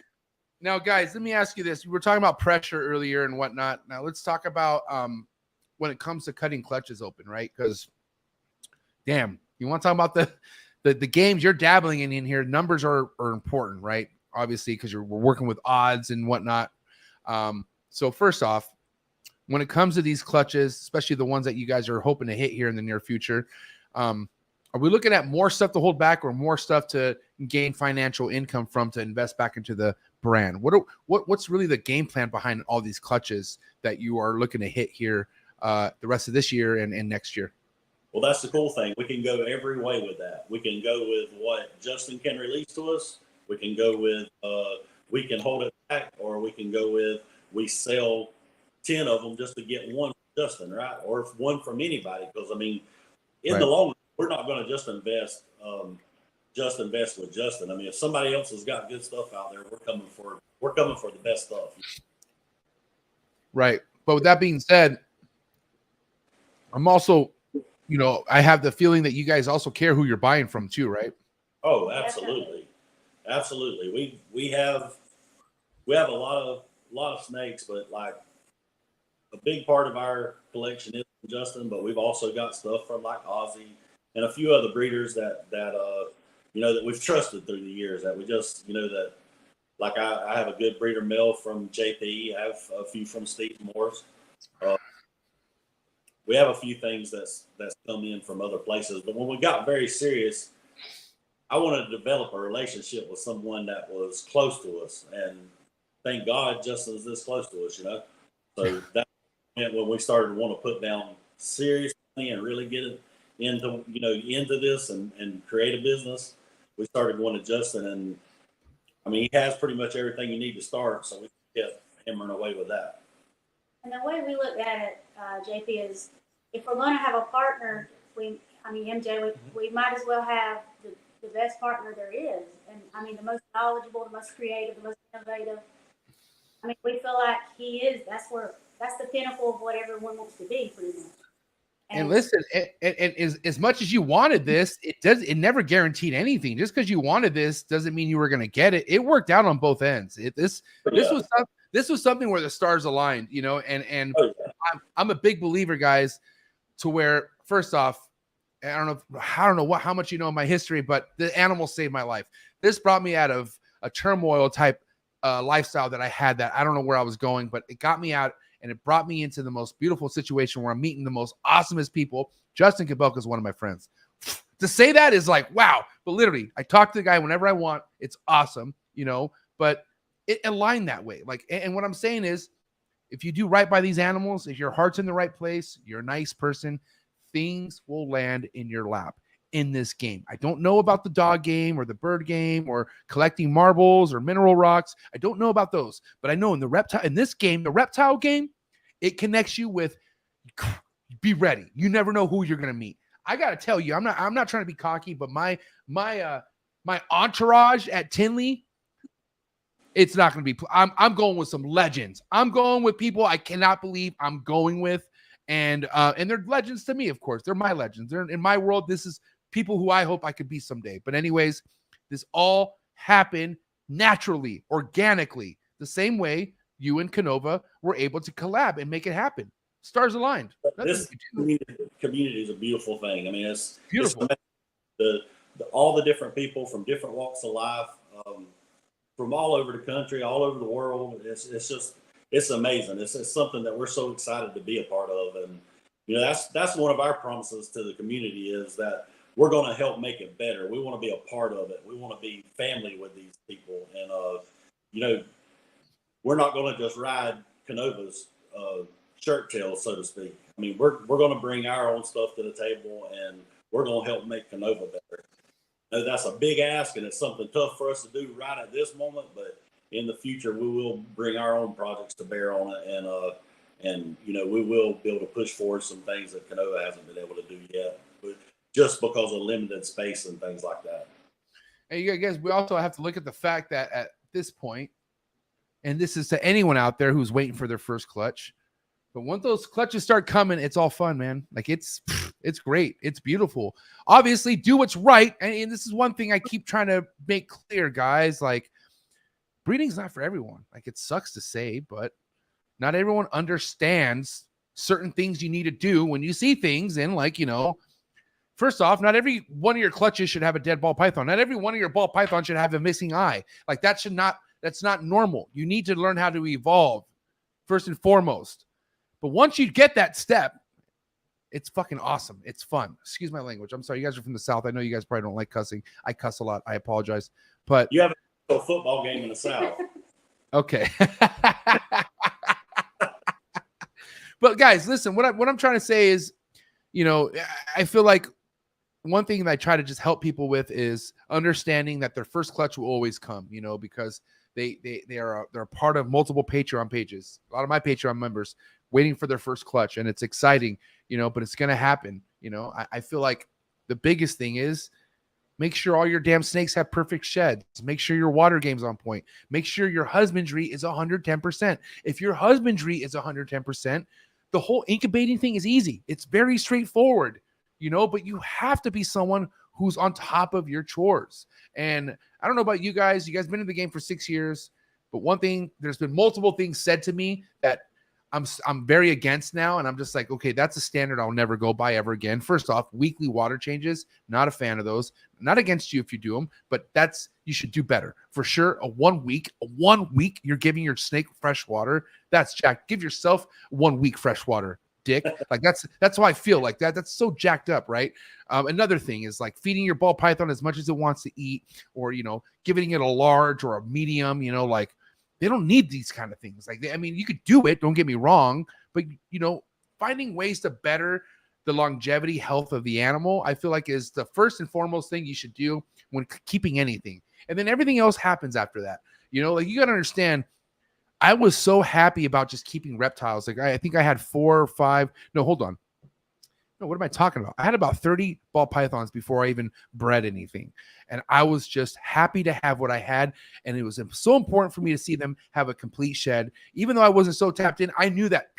B: Now, guys, let me ask you this. We were talking about pressure earlier and whatnot. Now, let's talk about when it comes to cutting clutches open, right? Because, damn, you want to talk about the games you're dabbling in here. Numbers are important, right? Obviously, because we're working with odds and whatnot. So first off, when it comes to these clutches, especially the ones that you guys are hoping to hit here in the near future, are we looking at more stuff to hold back or more stuff to gain financial income from to invest back into the brand? What's really the game plan behind all these clutches that you are looking to hit here the rest of this year and next year?
F: Well, that's the cool thing. We can go every way with that. We can go with what Justin can release to us. We can go with we can hold it back, or we can go with we sell 10 of them just to get one from Justin, right? Or one from anybody. Because I mean, in the long run, we're not going to just invest with Justin. I mean, if somebody else has got good stuff out there, we're coming for the best stuff.
B: Right. But with that being said, I'm also, I have the feeling that you guys also care who you're buying from too, right?
F: Oh, absolutely. Absolutely. We have a lot of snakes, but like a big part of our collection is from Justin, but we've also got stuff from like Ozzy and a few other breeders that we've trusted through the years, that we just, that like I have a good breeder male from JP. I have a few from Steve Morris. We have a few things that's come in from other places, but when we got very serious, I wanted to develop a relationship with someone that was close to us, and thank God Justin is this close to us, So that meant when we started to want to put down serious money and really get it into this and create a business, we started going to Justin, and I mean, he has pretty much everything you need to start, so we kept hammering away with that.
D: And the way we look at it, JP, is if we're going to have a partner, MJ, we might as well have the best partner there is. And I mean, the most knowledgeable, the most creative, the most innovative. I mean, we feel like he is, that's the pinnacle of what everyone wants to be, pretty much.
B: And listen, and as much as you wanted this, it never guaranteed anything. Just because you wanted this doesn't mean you were going to get it. It worked out on both ends. This was something where the stars aligned, and I'm a big believer, guys, to where, first off, I don't know how much you know of my history, but the animals saved my life. This brought me out of a turmoil type lifestyle that I had, that I don't know where I was going, but it got me out. And it brought me into the most beautiful situation where I'm meeting the most awesomest people. Justin Cabelka is one of my friends. To say that is like, wow. But literally, I talk to the guy whenever I want. It's awesome, but it aligned that way. Like, and what I'm saying is, if you do right by these animals, if your heart's in the right place, you're a nice person, things will land in your lap in this game. I don't know about the dog game or the bird game or collecting marbles or mineral rocks. I don't know about those, but I know in this game, the reptile game, it connects you with, be ready. You never know who you're going to meet. I got to tell you, I'm not trying to be cocky, but my entourage at Tinley, it's not going to be, I'm going with some legends. I'm going with people I cannot believe I'm going with. And they're legends to me, of course. They're my legends. They're in my world. This is people who I hope I could be someday. But anyways, this all happened naturally, organically, the same way you and Canova were able to collab and make it happen. Stars aligned.
F: This community is a beautiful thing. I mean, it's
B: beautiful.
F: All the different people from different walks of life, from all over the country, all over the world. It's amazing. It's something that we're so excited to be a part of. And, that's one of our promises to the community, is that we're going to help make it better. We want to be a part of it. We want to be family with these people. And, we're not going to just ride Canova's shirt tails, so to speak. I mean, we're going to bring our own stuff to the table, and we're going to help make Canova better. That's a big ask, and it's something tough for us to do right at this moment, but in the future, we will bring our own projects to bear on it, and we will be able to push forward some things that Canova hasn't been able to do yet, but just because of limited space and things like that.
B: And you guys, we also have to look at the fact that at this point, and this is to anyone out there who's waiting for their first clutch, but once those clutches start coming, it's all fun, man. Like it's great. It's beautiful. Obviously, do what's right. And this is one thing I keep trying to make clear, guys. Like, breeding's not for everyone. Like, it sucks to say, but not everyone understands certain things you need to do when you see things. And like, first off, not every one of your clutches should have a dead ball python. Not every one of your ball python should have a missing eye. Like, that's not normal. You need to learn how to evolve first and foremost. But once you get that step, it's fucking awesome. It's fun. Excuse my language. I'm sorry. You guys are from the South. I know you guys probably don't like cussing. I cuss a lot. I apologize. But
F: you have a football game in the South.
B: Okay. But guys, listen, what I'm trying to say is, I feel like one thing that I try to just help people with is understanding that their first clutch will always come, because they're a part of multiple Patreon pages. A lot of my Patreon members waiting for their first clutch, and it's exciting, but it's going to happen. I feel like the biggest thing is make sure all your damn snakes have perfect sheds. Make sure your water game's on point. Make sure your husbandry is 110%. If your husbandry is 110%, the whole incubating thing is easy. It's very straightforward, but you have to be someone who's on top of your chores. And I don't know about you guys. You guys been in the game for 6 years, but one thing, there's been multiple things said to me that I'm very against now, and I'm just like, okay, that's a standard I'll never go by ever again. First off, weekly water changes, not a fan of those. Not against you if you do them, but you should do better. For sure, a 1 week you're giving your snake fresh water. That's jacked. Give yourself 1 week fresh water, dick. Like that's how I feel like that. That's so jacked up, right? Another thing is like feeding your ball python as much as it wants to eat, or giving it a large or a medium, like they don't need these kind of things. Like, you could do it, don't get me wrong, but finding ways to better the longevity health of the animal, I feel like is the first and foremost thing you should do when keeping anything. And then everything else happens after that. Like you got to understand, I was so happy about just keeping reptiles. Like I think I had 4 or 5. No, hold on. No, what am I talking about? I had about 30 ball pythons before I even bred anything. And I was just happy to have what I had. And it was so important for me to see them have a complete shed. Even though I wasn't so tapped in, I knew that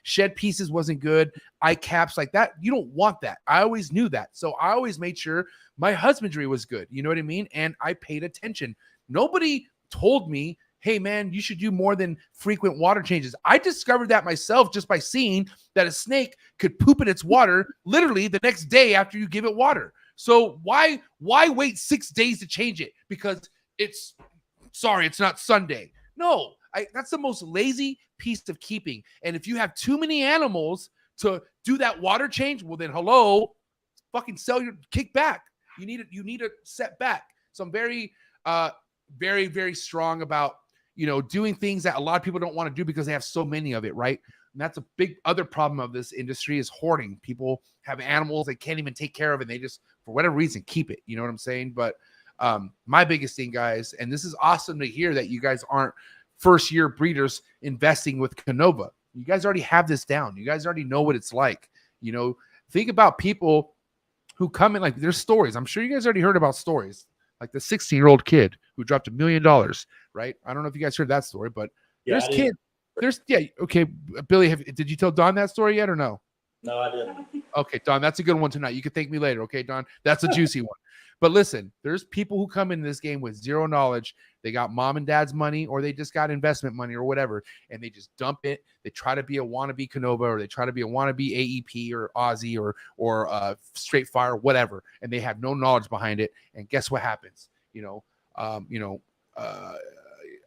B: shed pieces wasn't good. Eye caps like that, you don't want that. I always knew that. So I always made sure my husbandry was good. You know what I mean? And I paid attention. Nobody told me, hey man, you should do more than frequent water changes. I discovered that myself just by seeing that a snake could poop in its water literally the next day after you give it water. So why wait 6 days to change it? Because it's not Sunday. No, that's the most lazy piece of keeping. And if you have too many animals to do that water change, well then fucking kick back. You need a set back. So I'm very, very, very strong about doing things that a lot of people don't want to do because they have so many of it, right? And that's a big other problem of this industry is hoarding. People have animals they can't even take care of, and they just, for whatever reason, keep it. You know what I'm saying? But my biggest thing, guys, and this is awesome to hear that you guys aren't first-year breeders investing with Canova. You guys already have this down. You guys already know what it's like. Think about people who come in, like there's stories. I'm sure you guys already heard about stories. Like the 16-year-old kid who dropped $1 million, right? I don't know if you guys heard that story, but there's kids. Okay, Billy, did you tell Don that story yet or no?
F: No, I didn't.
B: Okay, Don, that's a good one tonight. You can thank me later, okay, Don? That's a juicy one. But listen, there's people who come into this game with zero knowledge. They got mom and dad's money, or they just got investment money or whatever, and they just dump it. They try to be a wannabe Canova, or they try to be a wannabe AEP or Aussie or Straight Fire, whatever, and they have no knowledge behind it. And guess what happens?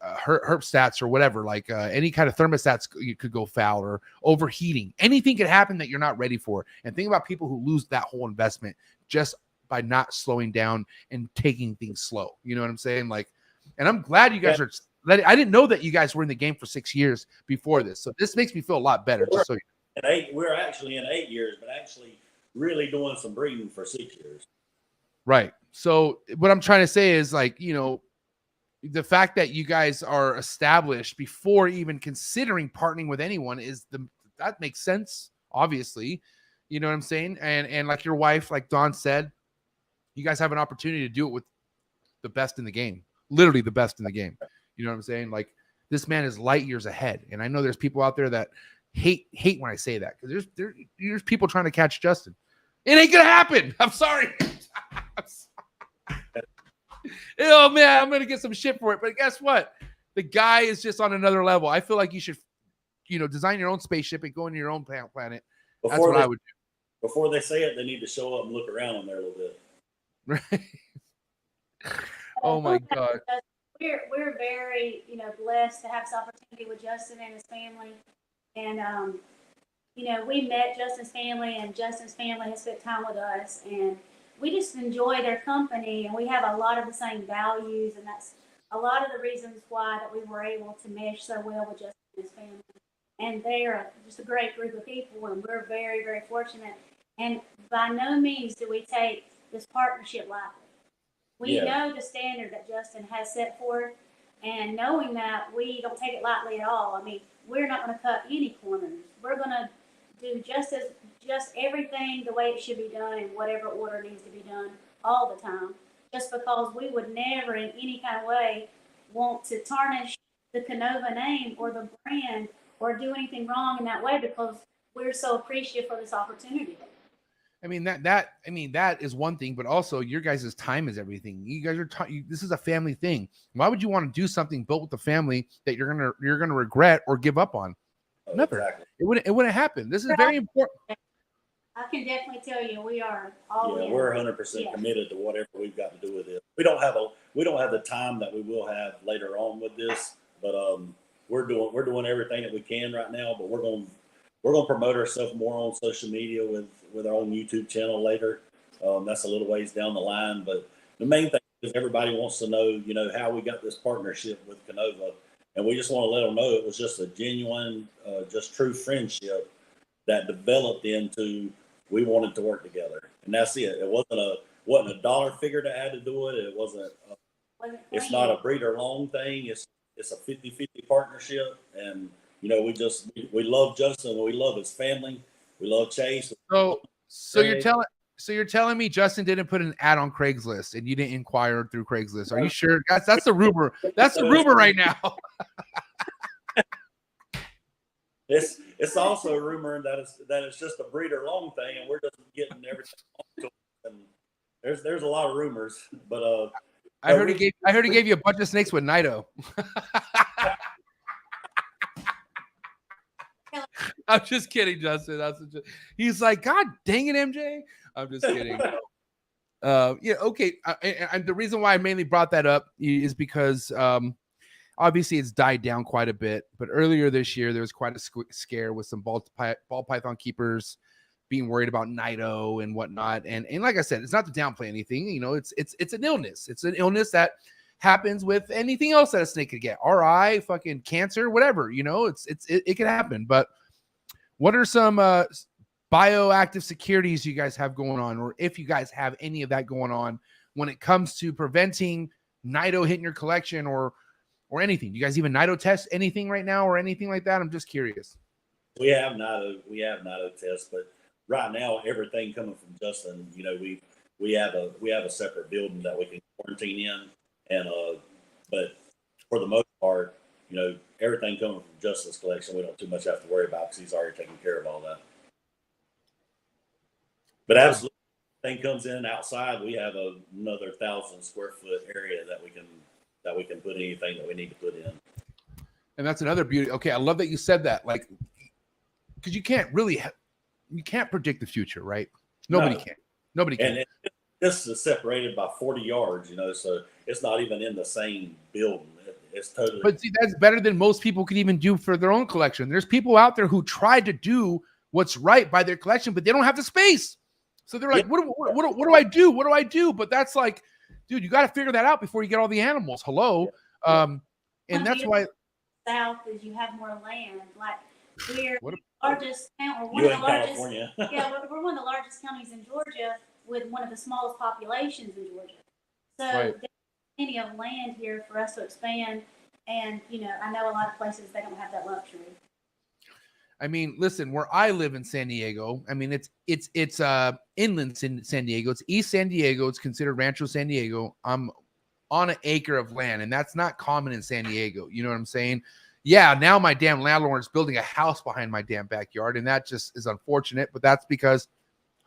B: Herp stats or whatever, like any kind of thermostats you could go foul, or overheating. Anything could happen that you're not ready for. And think about people who lose that whole investment just by not slowing down and taking things slow. You know what I'm saying? Like, and I'm glad you guys are. I didn't know that you guys were in the game for 6 years before this, so this makes me feel a lot better.
F: We're actually in 8 years, but actually really doing some breeding for 6 years.
B: Right. So what I'm trying to say is, like, the fact that you guys are established before even considering partnering with anyone that makes sense, obviously. You know what I'm saying? And like your wife, like Dawn said, you guys have an opportunity to do it with the best in the game, literally the best in the game. You know what I'm saying? Like, this man is light years ahead. And I know there's people out there that hate when I say that, because there's people trying to catch Justin. It ain't gonna happen. I'm sorry. Oh man, I'm gonna get some shit for it. But guess what? The guy is just on another level. I feel like you should, design your own spaceship and go into your own planet. That's what I would do.
F: Before they say it, they need to show up and look around on there a little bit.
B: Right. Oh my God.
D: We're very, blessed to have this opportunity with Justin and his family. And, we met Justin's family, and Justin's family has spent time with us, and we just enjoy their company, and we have a lot of the same values, and that's a lot of the reasons why that we were able to mesh so well with Justin and his family. And they are just a great group of people, and we're very, very fortunate. And by no means do we take this partnership lightly. We know the standard that Justin has set forth, And knowing that, we don't take it lightly at all. I mean, we're not going to cut any corners. We're going to do just everything the way it should be done in whatever order needs to be done all the time. Just because we would never in any kind of way want to tarnish the Canova name or the brand or do anything wrong in that way, because we're so appreciative for this opportunity.
B: I mean, that is one thing, but also your guys' time is everything. You guys are this is a family thing. Why would you want to do something built with the family that you're gonna regret or give up on? Never.
F: Exactly.
B: It wouldn't happen. This is very important.
D: I can definitely tell you, we are all in.
F: We're 100% committed to whatever we've got to do with it. We don't have the time that we will have later on with this, but we're doing everything that we can right now. But we're going to promote ourselves more on social media with our own YouTube channel later. That's a little ways down the line, but the main thing is everybody wants to know, how we got this partnership with Canova, and we just want to let them know it was just a genuine, just true friendship that developed into we wanted to work together, and that's it. It wasn't a dollar figure to add to do it. It wasn't. It's not a breeder long thing. It's a 50-50 partnership, and we love Justin. We love his family. We love Chase.
B: So you're telling me Justin didn't put an ad on Craigslist and you didn't inquire through Craigslist? Are you sure? That's the rumor. That's the rumor right now.
F: It's also a rumor that it's just a breeder long thing, and we're just getting everything. And there's a lot of rumors, but
B: I heard he gave you a bunch of snakes with Nido. I'm just kidding, Justin. He's like, God dang it, MJ. I'm just kidding. Okay. And the reason why I mainly brought that up is because obviously it's died down quite a bit. But earlier this year, there was quite a scare with some ball python keepers being worried about Nido and whatnot. And like I said, it's not to downplay anything. It's an illness. It's an illness that happens with anything else that a snake could get. RI, fucking cancer, whatever. It can happen. But what are some bioactive securities you guys have going on, or if you guys have any of that going on when it comes to preventing Nido hitting your collection or anything? You guys even Nido test anything right now or anything like that? I'm just curious.
F: We have Nido tests, but right now everything coming from Justin, we have a separate building that we can quarantine in, and but for the most part, everything coming from Justin's collection, we don't too much have to worry about because he's already taken care of all that. But absolutely, thing comes in outside, we have another 1,000 square foot area that we can put anything that we need to put in.
B: And that's another beauty. Okay, I love that you said that, because you can't predict the future, right? Nobody can.
F: And this is separated by 40 yards, so it's not even in the same building. It's totally.
B: But see, that's better than most people could even do for their own collection. There's people out there who try to do what's right by their collection, but they don't have the space. So they're like, what do I do? What do I do? But that's like, dude, you got to figure that out before you get all the animals. Hello. And that's why.
D: South is you have more land. Like we're largest county, or
F: one of the largest. California.
D: we're one of the largest counties in Georgia with one of the smallest populations in Georgia. So
B: right.
D: There's plenty of land here for us to expand. And I know a lot of places they don't have that luxury.
B: I mean, listen, where I live in San Diego, I mean, it's inland San Diego. It's East San Diego. It's considered Rancho San Diego. I'm on an acre of land, and that's not common in San Diego. You know what I'm saying? Yeah, now my damn landlord is building a house behind my damn backyard, and that just is unfortunate, but that's because,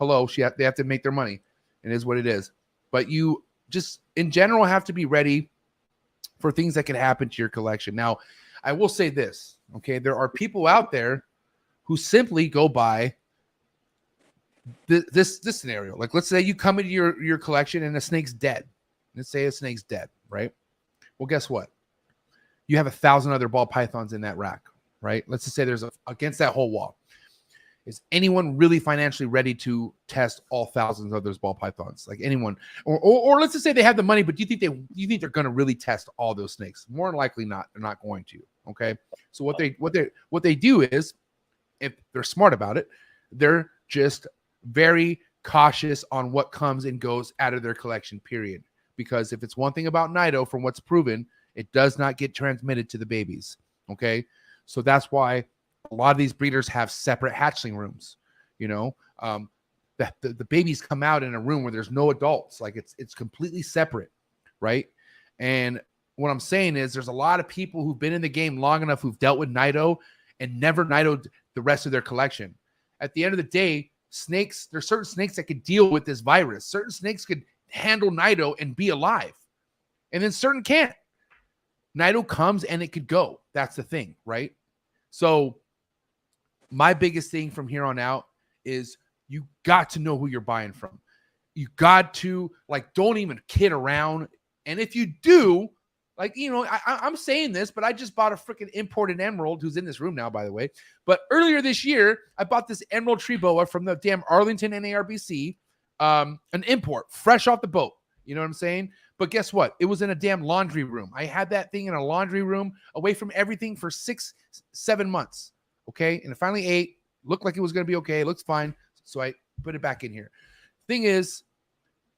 B: they have to make their money. It is what it is. But you just, in general, have to be ready for things that can happen to your collection. Now, I will say this, okay? There are people out there who simply go by this scenario. Like, let's say you come into your collection and a snake's dead. Let's say a snake's dead, right? Well, guess what? You have 1,000 other ball pythons in that rack, right? Let's just say there's against that whole wall. Is anyone really financially ready to test all thousands of those ball pythons? Like anyone, or let's just say they have the money, but do you think they're going to really test all those snakes? More than likely not. They're not going to. Okay. So what they do is, if they're smart about it, they're just very cautious on what comes and goes out of their collection, period. Because if it's one thing about Nido, from what's proven, It does not get transmitted to the babies. Okay. So that's why a lot of these breeders have separate hatchling rooms. You know, the babies come out in a room where there's no adults. Like it's completely separate. Right. And what I'm saying is there's a lot of people who've been in the game long enough who've dealt with Nido and never Nido'd the rest of their collection. At the end of the day, snakes, there's certain snakes that could deal with this virus. Certain snakes could handle Nido and be alive. And then certain can't. Nido comes and it could go. That's the thing, right? So my biggest thing from here on out is you got to know who you're buying from. You got to, like, don't even kid around. And if you do, like, you know, I'm saying this, but I just bought a freaking imported emerald, who's in this room now, by the way. But earlier this year, I bought this emerald tree boa from the damn Arlington NARBC, an import, fresh off the boat. You know what I'm saying? But guess what? It was in a damn laundry room. I had that thing in a laundry room away from everything for 6-7 months. Okay. And it finally ate, looked like it was going to be okay. It looks fine. So I put it back in here. Thing is,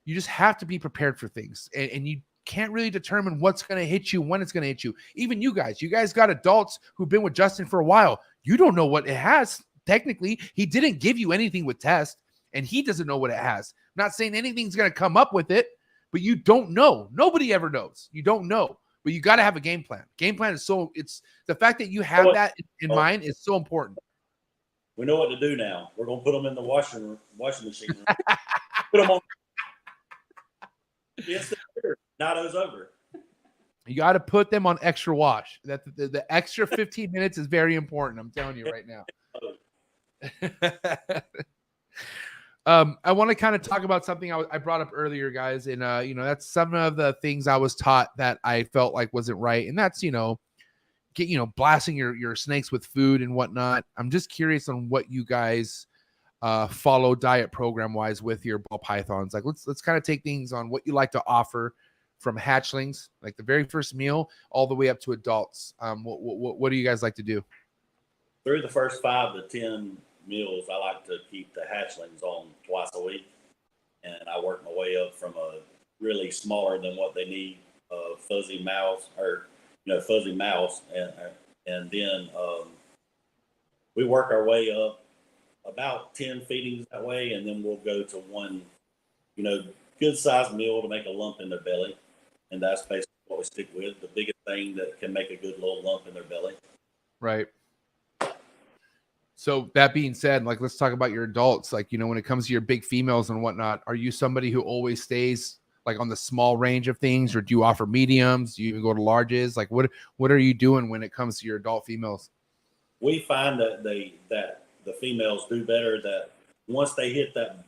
B: you just have to be prepared for things. And you can't really determine what's going to hit you, when it's going to hit you. Even you guys got adults who've been with Justin for a while. You don't know what it has. Technically, he didn't give you anything with test, and he doesn't know what it has. I'm not saying anything's going to come up with it, but you don't know. Nobody ever knows. You don't know, but you got to have a game plan. Game plan is it's the fact that you have that in mind is so important.
F: We know what to do now. We're going to put them in the washing machine. Put them on. Yes, sir. Nido's over.
B: You got to put them on extra wash. That the extra 15 minutes is very important. I'm telling you right now. I want to kind of talk about something I brought up earlier, guys. And, you know, that's some of the things I was taught that I felt like wasn't right. And that's, blasting your snakes with food and whatnot. I'm just curious on what you guys follow diet program wise with your ball pythons. Like, let's kind of take things on what you like to offer from hatchlings, like the very first meal, all the way up to adults. What do you guys like to do?
F: Through the first 5 to 10 meals, I like to keep the hatchlings on twice a week, and I work my way up from a really smaller than what they need, fuzzy mouse, and then we work our way up about 10 feedings that way, and then we'll go to one, good sized meal to make a lump in their belly, and that's basically what we stick with. The biggest thing that can make a good little lump in their belly.
B: Right. So that being said, like, let's talk about your adults. Like, when it comes to your big females and whatnot, are you somebody who always stays like on the small range of things, or do you offer mediums? Do you even go to larges? Like, what are you doing when it comes to your adult females?
F: We find that the females do better that once they hit that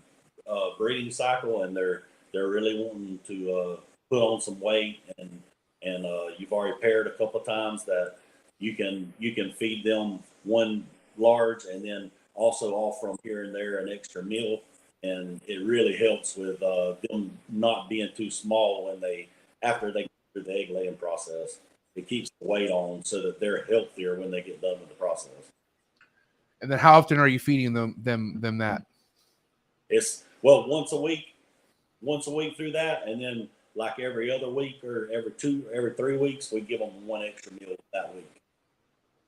F: breeding cycle and they're really wanting to put on some weight, and you've already paired a couple of times, that you can feed them one large and then also offer them here and there an extra meal, and it really helps with them not being too small after they go through the egg laying process. It keeps the weight on so that they're healthier when they get done with the process.
B: And then how often are you feeding them that?
F: It's once a week through that, and then like every other week or every 3 weeks, we give them one extra meal that week.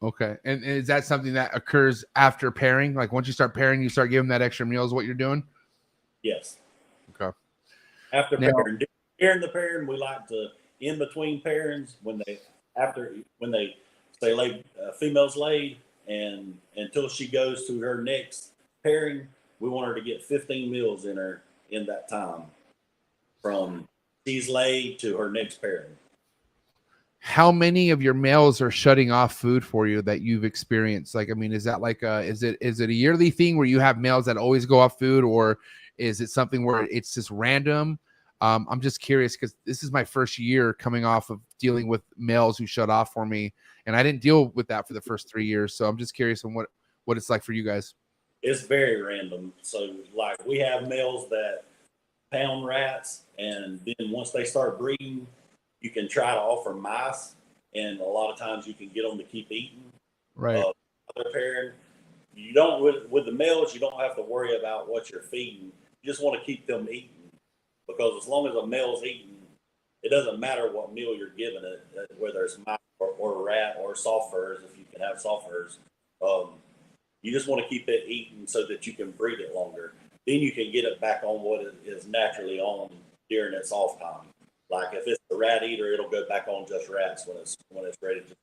F: Okay.
B: And is that something that occurs after pairing? Like, once you start pairing, you start giving that extra meal is what you're doing?
F: Yes.
B: Okay.
F: After pairing. During the pairing, we like to, in between pairings, when they say female's laid, and until she goes to her next pairing, we want her to get 15 meals in her in that time, from she's laid to her next pairing.
B: How many of your males are shutting off food for you that you've experienced? Like, I mean, is that like is it a yearly thing where you have males that always go off food, or is it something where it's just random? I'm just curious, because this is my first year coming off of dealing with males who shut off for me, and I didn't deal with that for the first 3 years. So I'm just curious on what it's like for you guys.
F: It's very random. So, like, we have males that pound rats, and then once they start breeding, you can try to offer mice, and a lot of times you can get them to keep eating.
B: Right.
F: Other pairing, you don't with the males, you don't have to worry about what you're feeding. You just want to keep them eating, because as long as a male's eating, it doesn't matter what meal you're giving it, whether it's mice or rat or soft furs, if you can have soft furs. You just want to keep it eating so that you can breed it longer. Then you can get it back on what it is naturally on during its off time. Like if it's a rat eater, it'll go back on just rats when it's ready to.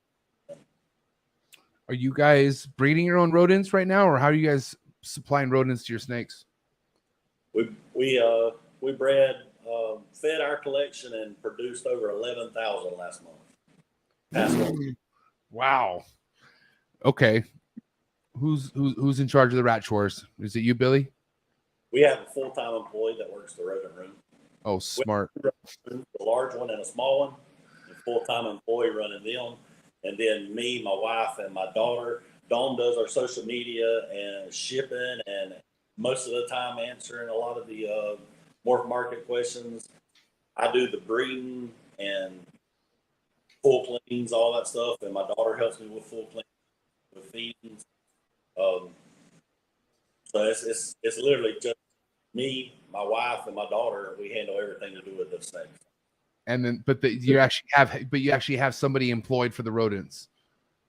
B: Are you guys breeding your own rodents right now, or how are you guys supplying rodents to your snakes?
F: We bred, fed our collection and produced over 11,000 last month. Past month.
B: Wow. Okay. Who's in charge of the rat chores? Is it you, Billy?
F: We have a full-time employee that works the rodent room.
B: Oh, smart.
F: A large one and a small one. A full-time employee running them. And then me, my wife, and my daughter. Dawn does our social media and shipping, and most of the time answering a lot of the morph market questions. I do the breeding and full cleans, all that stuff, and my daughter helps me with full cleans, with feedings. So it's literally just me, my wife, and my daughter. We handle everything to do with the snakes.
B: And then, you actually have somebody employed for the rodents.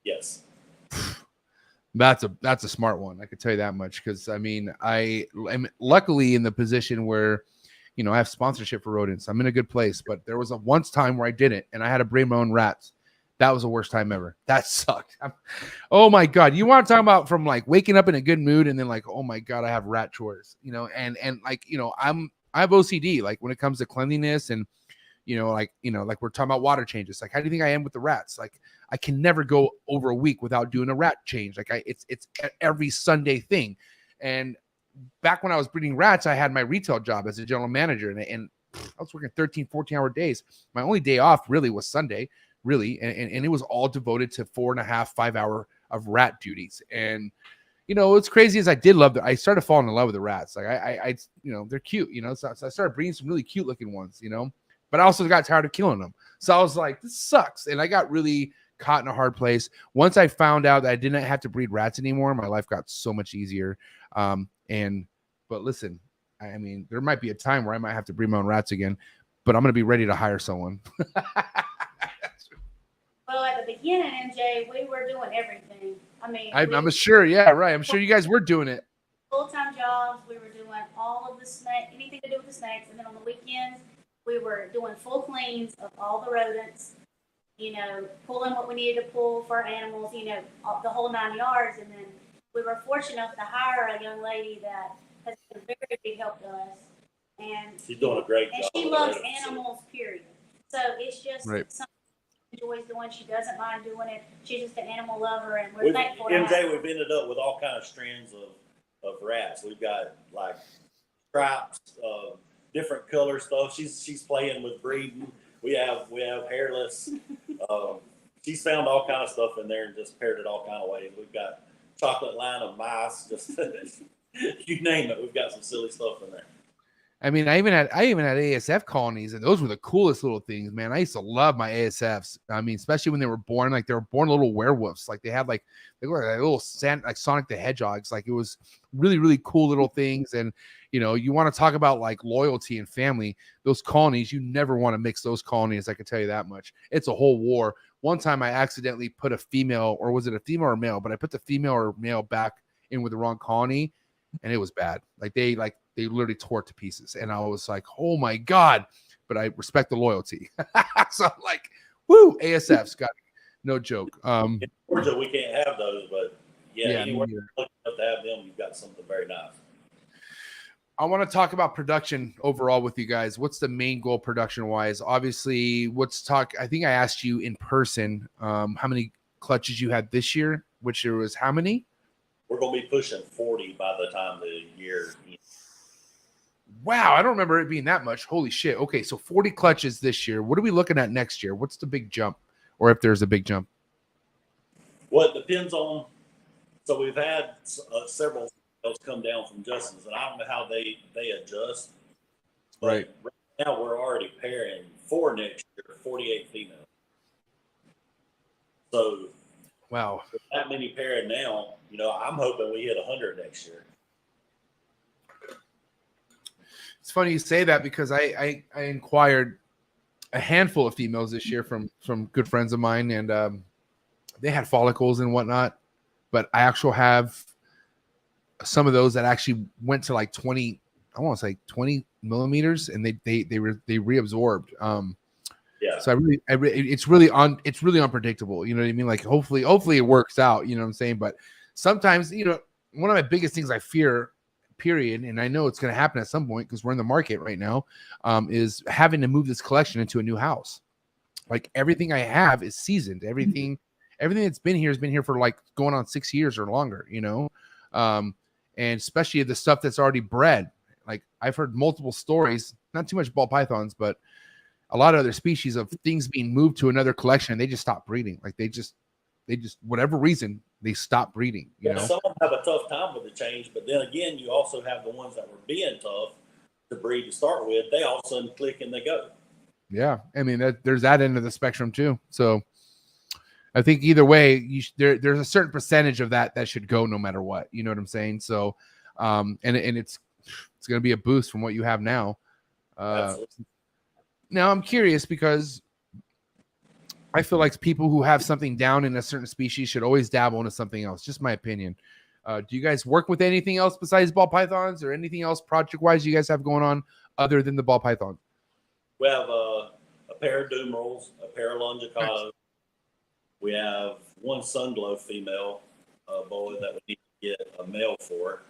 F: Yes.
B: That's a smart one. I could tell you that much, because I mean, I am luckily in the position where, you know, I have sponsorship for rodents. I'm in a good place, but there was a once time where I didn't, and I had to bring my own rats. That was the worst time ever. That sucked. Oh my God. You want to talk about from like waking up in a good mood and then like, oh my God, I have rat chores, you know, and like, you know, I have OCD, like when it comes to cleanliness and, like we're talking about water changes. Like, how do you think I am with the rats? Like, I can never go over a week without doing a rat change. Like it's every Sunday thing. And back when I was breeding rats, I had my retail job as a general manager, and I was working 13, 14-hour days. My only day off really was Sunday, really. And it was all devoted to 4.5, 5 hour of rat duties. And, what's crazy is I did love that. I started falling in love with the rats. Like I they're cute, so I started breeding some really cute looking ones, but I also got tired of killing them. So I was like, this sucks. And I got really caught in a hard place. Once I found out that I didn't have to breed rats anymore, my life got so much easier. But listen, I mean, there might be a time where I might have to breed my own rats again, but I'm going to be ready to hire someone.
D: Well, at the beginning, MJ, we were doing everything. I mean,
B: I'm sure. Yeah, right. I'm sure you guys were doing it.
D: Full-time jobs. We were doing all of the snake, anything to do with the snakes. And then on the weekends, we were doing full cleans of all the rodents, pulling what we needed to pull for our animals, the whole 9 yards. And then we were fortunate enough to hire a young lady that has been a very big help to us. And
F: she's doing a great job.
D: And she loves animals, period. So it's just
B: right.
D: something she enjoys doing. She doesn't mind doing it. She's just an animal lover, and we're thankful.
F: MJ, we've ended up with all kinds of strands of rats. We've got like stripes, different color stuff. She's playing with breeding. We have hairless. She's found all kind of stuff in there and just paired it all kind of ways. We've got chocolate line of mice, just you name it. We've got some silly stuff in there.
B: I mean, I even had ASF colonies, and those were the coolest little things, man. I used to love my ASFs. I mean, especially when they were born, like they were born little werewolves. Like they were like little like Sonic the Hedgehogs. Like it was really, really cool little things. And you want to talk about like loyalty and family. Those colonies, you never want to mix those colonies. I can tell you that much. It's a whole war. One time I accidentally put a female, or was it a female or male? But I put the female or male back in with the wrong colony, and it was bad. They literally tore it to pieces. And I was like, oh my God, but I respect the loyalty. So I'm like, woo, ASF's got it. No joke.
F: In Georgia, we can't have those, but anywhere you look up to have them, you've got something very nice.
B: I want to talk about production overall with you guys. What's the main goal production wise? Obviously, I think I asked you in person, how many clutches you had this year, which there was how many?
F: We're going to be pushing 40 by the time the year ends.
B: Wow, I don't remember it being that much. Holy shit. Okay, so 40 clutches this year. What are we looking at next year? What's the big jump? Or if there's a big jump?
F: Well, it depends on. So we've had several females come down from Justin's, and I don't know how they adjust. But
B: right
F: now we're already pairing for next year, 48 females. So,
B: wow,
F: with that many pairing now, I'm hoping we hit 100 next year.
B: It's funny you say that, because I inquired a handful of females this year from good friends of mine, and they had follicles and whatnot. But I actually have some of those that actually went to like 20, I want to say 20 millimeters, and they reabsorbed.
F: Yeah.
B: So it's really unpredictable. You know what I mean? Like hopefully it works out. You know what I'm saying? But sometimes, you know, one of my biggest things I fear, period, and I know it's going to happen at some point because we're in the market right now, is having to move this collection into a new house. Like everything I have is seasoned. Everything that's been here has been here for like going on 6 years or longer. You know, and especially the stuff that's already bred. Like I've heard multiple stories, not too much ball pythons, but a lot of other species of things being moved to another collection and they just stop breeding. Like they just whatever reason they stop breeding. You know,
F: some have a tough time with the change, but then again, you also have the ones that were being tough to breed to start with. They all of a sudden click and they go. Yeah,
B: I mean there's that end of the spectrum too. So I think either way, there's a certain percentage of that should go no matter what. You know what I'm saying? So, and it's going to be a boost from what you have now. Now I'm curious because I feel like people who have something down in a certain species should always dabble into something else. Just my opinion. Do you guys work with anything else besides ball pythons or anything else project-wise you guys have going on other than the ball python?
F: We have a pair of Dumerals, a pair of Longicados. Nice. We have one Sunglow female boa that we need to get a male for.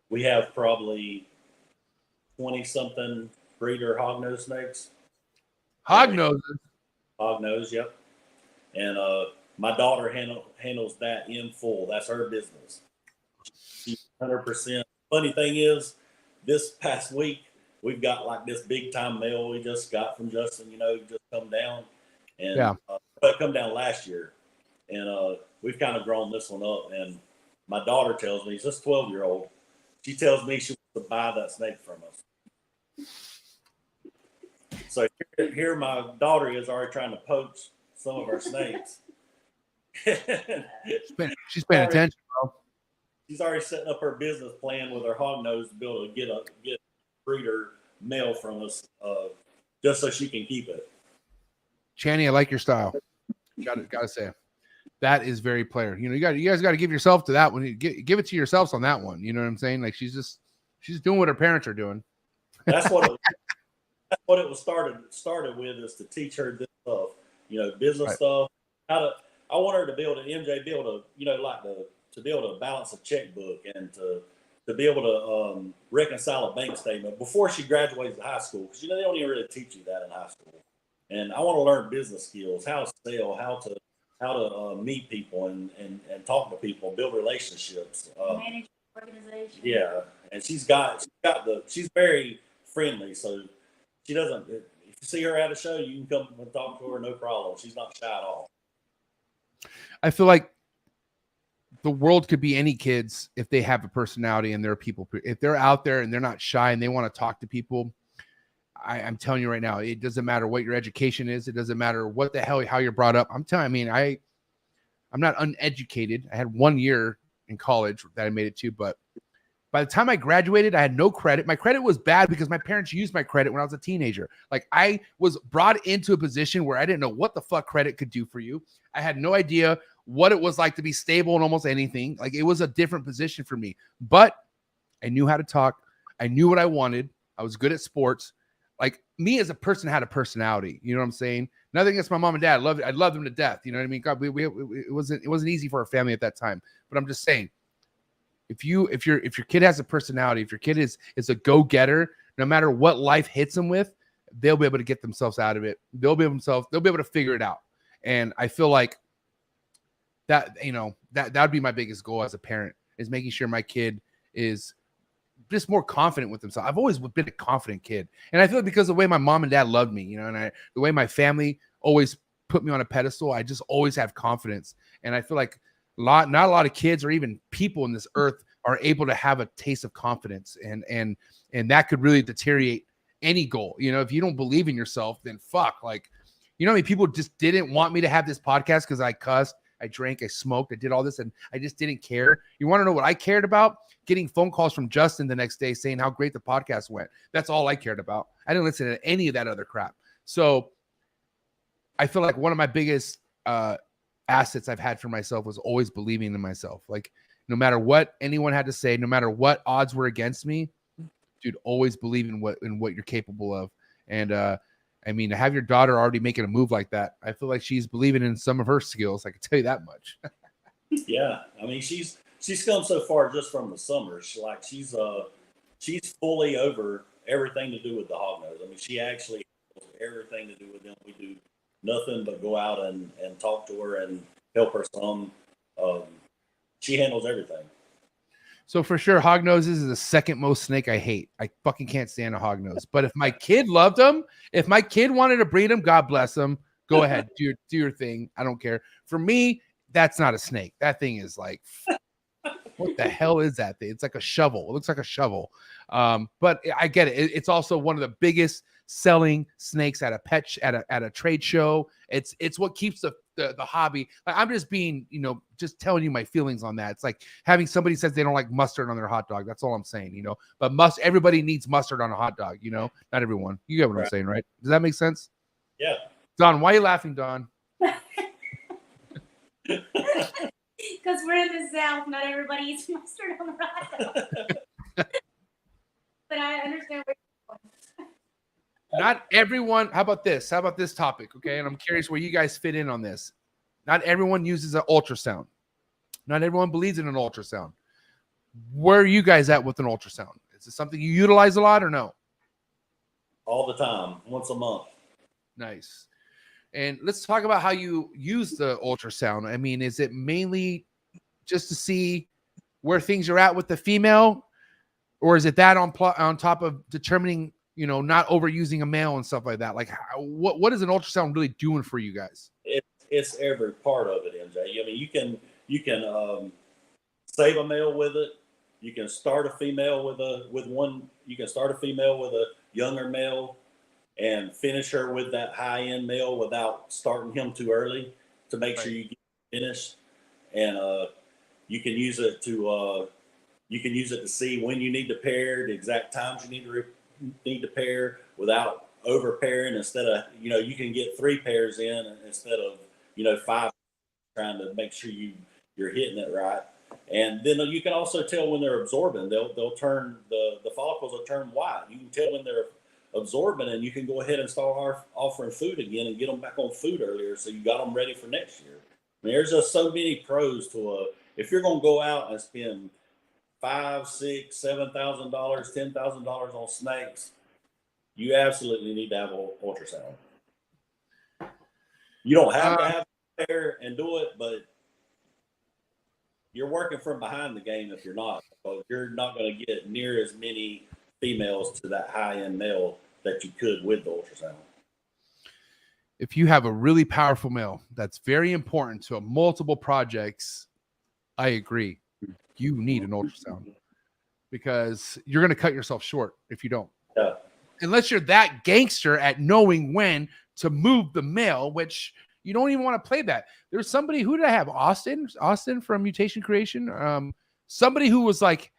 F: We have probably 20-something breeder hognose snakes.
B: Hognoses?
F: Hognose, yep. And my daughter handles that in full. That's her business. She's 100%. Funny thing is, this past week, we've got like this big-time male we just got from Justin, you know, just come down. And
B: yeah.
F: Come down last year. And we've kind of grown this one up. And my daughter tells me, she's this 12-year-old, she tells me she wants to buy that snake from us. So here my daughter is already trying to poach some of our snakes.
B: She's paying attention, bro.
F: She's already setting up her business plan with her hognose to be able to get a breeder male from us, just so she can keep it.
B: Channy, I like your style. Gotta say, that is very player. You know, you guys got to give yourself to that one. Give it to yourselves on that one. You know what I'm saying? Like she's doing what her parents are doing.
F: That's what it was started with, is to teach her this stuff, you know, business stuff. I want her to be able to, MJ, be able to, you know, like to be able to balance a checkbook and to be able to reconcile a bank statement before she graduates high school, because you know they don't even really teach you that in high school. And I want to learn business skills, how to sell, how to meet people and talk to people, build relationships,
D: manage organization.
F: Yeah, and she's very friendly, so. She doesn't. If you see her at a show, you can come and talk to her, no problem. She's not shy at all.
B: I feel like the world could be any kids if they have a personality and they're people. If they're out there and they're not shy and they want to talk to people, I'm telling you right now, it doesn't matter what your education is. It doesn't matter what the hell, how you're brought up. I'm not uneducated. I had 1 year in college that I made it to, but by the time I graduated, I had no credit. My credit was bad because my parents used my credit when I was a teenager. Like I was brought into a position where I didn't know what the fuck credit could do for you. I had no idea what it was like to be stable in almost anything. Like it was a different position for me, but I knew how to talk. I knew what I wanted. I was good at sports. Like me as a person had a personality. You know what I'm saying? Nothing against my mom and dad. I loved them to death. You know what I mean? God, it wasn't easy for our family at that time, but I'm just saying, if your kid has a personality, if your kid is a go-getter, no matter what life hits them with, they'll be able to get themselves out of it. They'll be able to figure it out. And I feel like that, you know, that would be my biggest goal as a parent, is making sure my kid is just more confident with himself. I've always been a confident kid. And I feel like because of the way my mom and dad loved me, you know, and the way my family always put me on a pedestal, I just always have confidence. And I feel like not a lot of kids or even people in this earth are able to have a taste of confidence, and that could really deteriorate any goal. You know, if you don't believe in yourself, then fuck. Like, you know how many people just didn't want me to have this podcast because I cussed, I drank, I smoked, I did all this, and I just didn't care. You want to know what I cared about? Getting phone calls from Justin the next day saying how great the podcast went. That's all I cared about. I didn't listen to any of that other crap. So I feel like one of my biggest assets I've had for myself was always believing in myself. Like, no matter what anyone had to say, no matter what odds were against me, dude, always believe in what you're capable of. And I mean, to have your daughter already making a move like that, I feel like she's believing in some of her skills. I can tell you that much.
F: Yeah, I mean, she's come so far just from the summers. She's fully over everything to do with the hognose. I mean, she actually has everything to do with them. We do nothing but go out and talk to her and help her some. She handles everything.
B: So for sure, hognoses is the second most snake I hate. I fucking can't stand a hognose. But if my kid loved them, if my kid wanted to breed them, God bless them. Go ahead, do your thing. I don't care. For me, that's not a snake. That thing is like, what the hell is that thing? It's like a shovel. It looks like a shovel. But I get it. It's also one of the biggest selling snakes at a trade show. It's what keeps the hobby. I'm just being, just telling you my feelings on that. It's like having somebody says they don't like mustard on their hot dog. That's all I'm saying, but everybody needs mustard on a hot dog, not everyone. You get what I'm saying, right? Does that make sense?
F: Yeah.
B: Don, why are you laughing, Don?
D: Because we're in the South, not everybody eats mustard on the hot dog. But I understand where you're going.
B: Not everyone. How about this? How about this topic? Okay. And I'm curious where you guys fit in on this. Not everyone uses an ultrasound. Not everyone believes in an ultrasound. Where are you guys at with an ultrasound? Is it something you utilize a lot or no?
F: All the time, once a month.
B: Nice. And let's talk about how you use the ultrasound. I mean, is it mainly just to see where things are at with the female, or is it that on top of determining, not overusing a male and stuff like that? Like, what is an ultrasound really doing for you guys?
F: It's every part of it, MJ. I mean, you can save a male with it. You can start a female You can start a female with a younger male and finish her with that high-end male without starting him too early to make sure you get finished. And you can use it to see when you need to pair, the exact times you need to pair without over pairing. Instead of you can get 3 pairs in instead of 5, trying to make sure you're hitting it right. And then you can also tell when they're absorbing. They'll turn the follicles will turn white. You can tell when they're absorbing, and you can go ahead and start offering food again and get them back on food earlier, so you got them ready for next year. I mean, there's just so many pros to if you're going to go out and spend $5,000, $6,000, $7,000, $10,000 on snakes, you absolutely need to have an ultrasound. You don't have to have it there and do it, but you're working from behind the game if you're not. So you're not going to get near as many females to that high-end male that you could with the ultrasound.
B: If you have a really powerful male that's very important to multiple projects, I agree. You need an ultrasound because you're going to cut yourself short if you don't.
F: Yeah.
B: Unless you're that gangster at knowing when to move the male, which you don't even want to play that. There's somebody, who did I have? Austin from Mutation Creation. Somebody who was like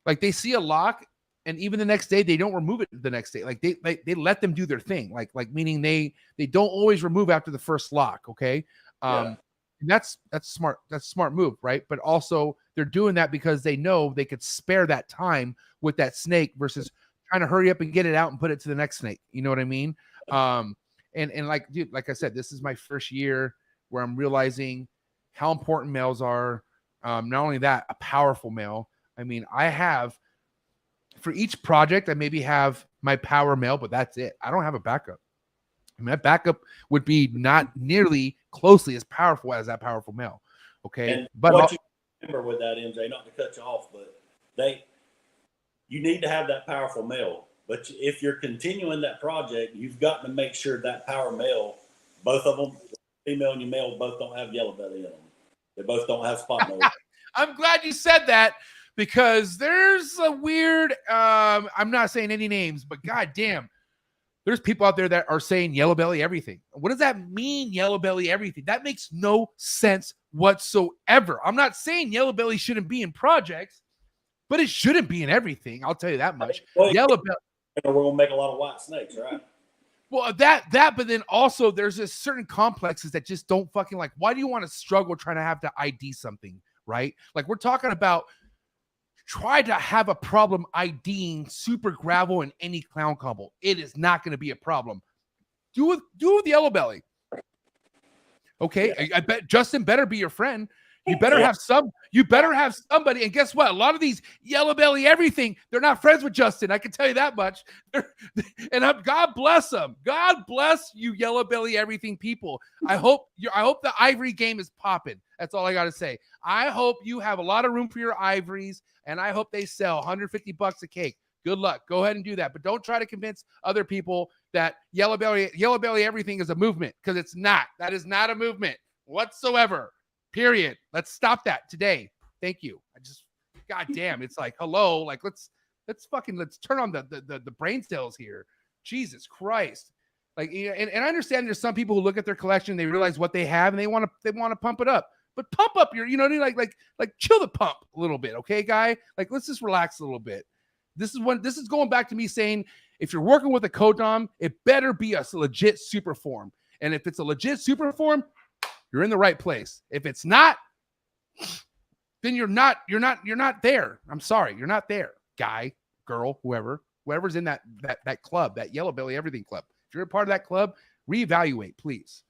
B: they see a lock, and even the next day they don't remove it the next day. Like they let them do their thing. Like meaning they don't always remove after the first lock. Okay. And that's smart. That's a smart move, right? But also they're doing that because they know they could spare that time with that snake versus trying to hurry up and get it out and put it to the next snake. You know what I mean? And like, dude, like I said, this is my first year where I'm realizing how important males are. Not only that, a powerful male. I mean, I have, for each project, I maybe have my power male, but that's it. I don't have a backup. I mean, that backup would be not nearly closely as powerful as that powerful male. Okay.
F: And
B: but
F: what you remember with that, MJ, not to cut you off, but you need to have that powerful male. But if you're continuing that project, you've got to make sure that power male, both of them, female and your male, both don't have yellow belly in them. They both don't have spot nose.
B: I'm glad you said that, because there's a weird, I'm not saying any names, but goddamn, There's people out there that are saying yellow belly everything. What does that mean, yellow belly everything? That makes no sense whatsoever. I'm not saying yellow belly shouldn't be in projects, but it shouldn't be in everything. I'll tell you that much.
F: Well,
B: Yellow belly.
F: we're gonna make a lot of white snakes, right?
B: Well, that, but then also there's a certain complexes that just don't fucking like. Why do you want to struggle trying to have to ID something, right? Like we're talking about. Try to have a problem IDing super gravel in any clown combo. It is not going to be a problem. Do it with the yellow belly. Okay, yeah. I bet Justin better be your friend. You better have somebody. And guess what? A lot of these yellow belly everything, they're not friends with Justin. I can tell you that much. God bless them. God bless you, yellow belly everything people. I hope the ivory game is popping. That's all I got to say. I hope you have a lot of room for your ivories, and I hope they sell $150 a cake. Good luck. Go ahead and do that. But don't try to convince other people that yellow belly everything is a movement, because it's not. That is not a movement whatsoever. Period. Let's stop that today. Thank you. God damn, it's like, hello, like let's turn on the brain cells here. Jesus Christ. Like, and I understand there's some people who look at their collection, they realize what they have, and they want to pump it up. But pump up your, like chill the pump a little bit, okay, guy? Like, let's just relax a little bit. This is going back to me saying, if you're working with a Codom, it better be a legit super form. And if it's a legit super form, you're in the right place. If it's not, then you're not there. I'm sorry, you're not there, guy, girl, whoever's in that club, that yellow belly everything club. If you're a part of that club, reevaluate, please.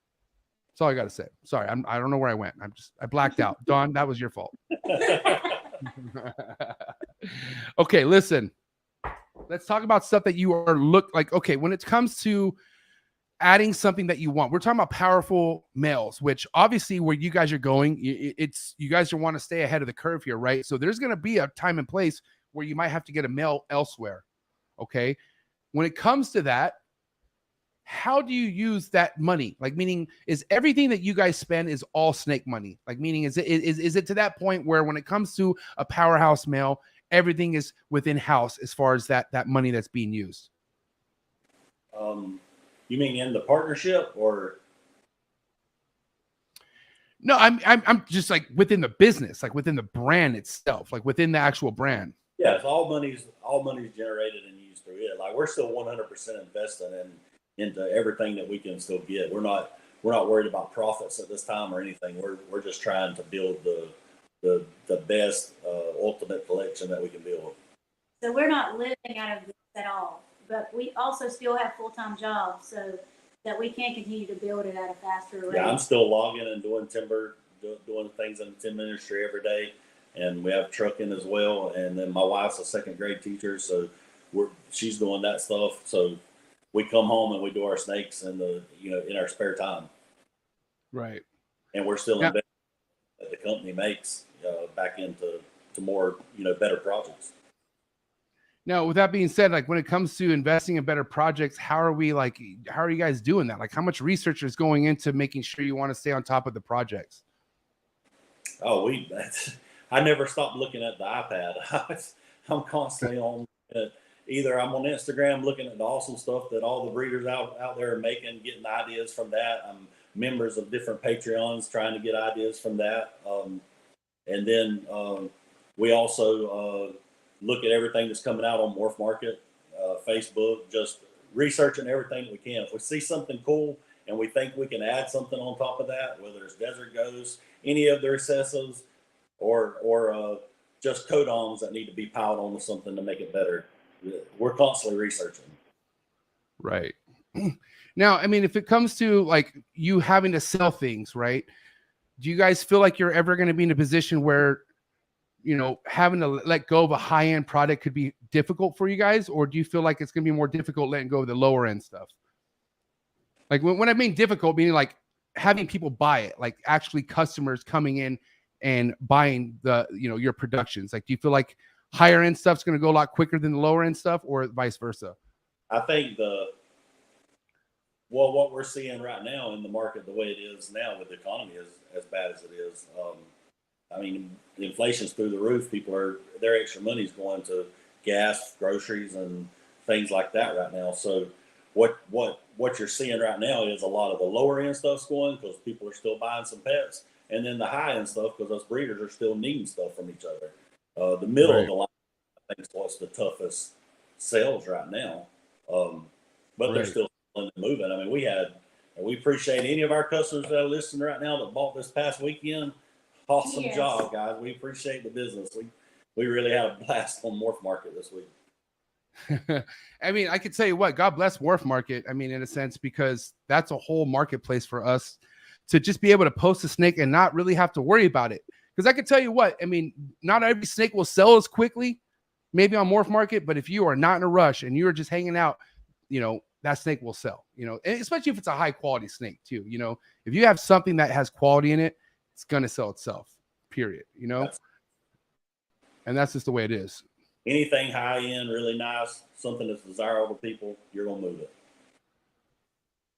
B: That's all I got to say. Sorry, I don't know where I went. I blacked out. Dawn, that was your fault. Okay, listen. Let's talk about stuff that you are okay, when it comes to adding something that you want. We're talking about powerful males, which obviously where you guys are going, you guys want to stay ahead of the curve here, right? So there's going to be a time and place where you might have to get a male elsewhere. Okay. When it comes to that, how do you use that money? Like, meaning, is everything that you guys spend is all snake money? Like, meaning, is it to that point where when it comes to a powerhouse male, everything is within house as far as that money that's being used?
F: You mean in the partnership, or?
B: No, I'm just like within the business, like within the brand itself, like within the actual brand.
F: Yeah, it's all money's generated and used through it. Like, we're still 100% investing into everything that we can still get. We're not worried about profits at this time or anything. We're just trying to build the best ultimate collection that we can build.
D: So we're not living out of this at all. But we also still have full-time jobs, so that we can continue to build it at a faster rate.
F: Yeah, I'm still logging and doing timber, doing things in the timber industry every day, and we have trucking as well. And then my wife's a second grade teacher, so she's doing that stuff. So we come home and we do our snakes in our spare time.
B: Right.
F: And we're still investing that the company makes back into more better projects.
B: Now, with that being said, like when it comes to investing in better projects, how are you guys doing that? Like, how much research is going into making sure you want to stay on top of the projects?
F: Oh, I never stop looking at the iPad. I'm constantly on either I'm on Instagram looking at the awesome stuff that all the breeders out there are making, getting ideas from that. I'm members of different Patreons trying to get ideas from that. And then we also look at everything that's coming out on Morph Market, Facebook, just researching everything that we can. If we see something cool and we think we can add something on top of that, whether it's desert ghosts, any of the recessives, or just codoms that need to be piled onto something to make it better, we're constantly researching.
B: Right. Now, I mean, if it comes to like you having to sell things, right? Do you guys feel like you're ever going to be in a position where having to let go of a high-end product could be difficult for you guys? Or do you feel like it's going to be more difficult letting go of the lower end stuff? Like when I mean difficult, meaning like having people buy it, like actually customers coming in and buying your productions. Like, do you feel like higher end stuff's going to go a lot quicker than the lower end stuff, or vice versa?
F: I think what we're seeing right now in the market, the way it is now with the economy is as bad as it is. I mean, the inflation's through the roof. Their extra money's going to gas, groceries, and things like that right now. So what you're seeing right now is a lot of the lower end stuff's going because people are still buying some pets, and then the high end stuff because us breeders are still needing stuff from each other. The middle of the line, I think, is what's the toughest sales right now. But they're still moving. I mean, we appreciate any of our customers that are listening right now that bought this past weekend. Awesome job, guys. We appreciate the business. We really had a blast on Morph Market this week.
B: I mean, I could tell you what, God bless Wharf Market. I mean, in a sense, because that's a whole marketplace for us to just be able to post a snake and not really have to worry about it. Because I can tell you what, I mean, not every snake will sell as quickly, maybe on Morph Market, but if you are not in a rush and you're just hanging out, that snake will sell, and especially if it's a high quality snake too. If you have something that has quality in it, it's going to sell itself, period, and that's just the way it is.
F: Anything high end, really nice, something that's desirable to people, you're going to move it.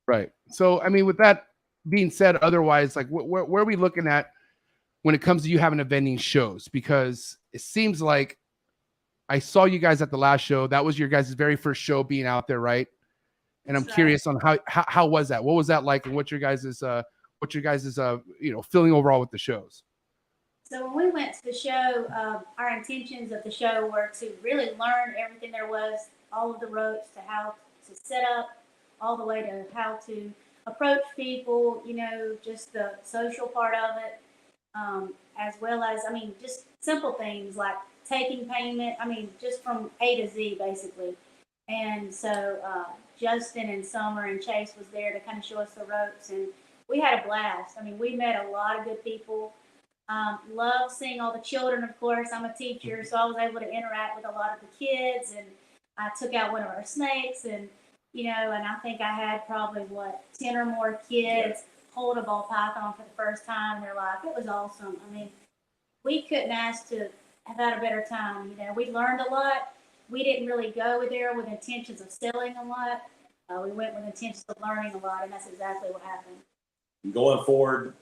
B: Right. So, I mean, with that being said, otherwise, like where are we looking at when it comes to you having a vending shows? Because it seems like I saw you guys at the last show. That was your guys' very first show being out there, right? And I'm curious on how was that? What was that like, and what's your guys' feeling overall with the shows?
D: So when we went to the show, our intentions of the show were to really learn everything there was, all of the ropes to how to set up, all the way to how to approach people, just the social part of it, as well as, just simple things like taking payment, just from A to Z, basically. And so Justin and Summer and Chase was there to kind of show us the ropes, and we had a blast. We met a lot of good people. Love seeing all the children, of course. I'm a teacher, so I was able to interact with a lot of the kids, and I took out one of our snakes, and and I think I had probably 10 or more kids hold a ball python for the first time in their life. It was awesome. We couldn't ask to have had a better time. We learned a lot. We didn't really go there with intentions of selling a lot. We went with intentions of learning a lot, and that's exactly what happened.
F: Going forward,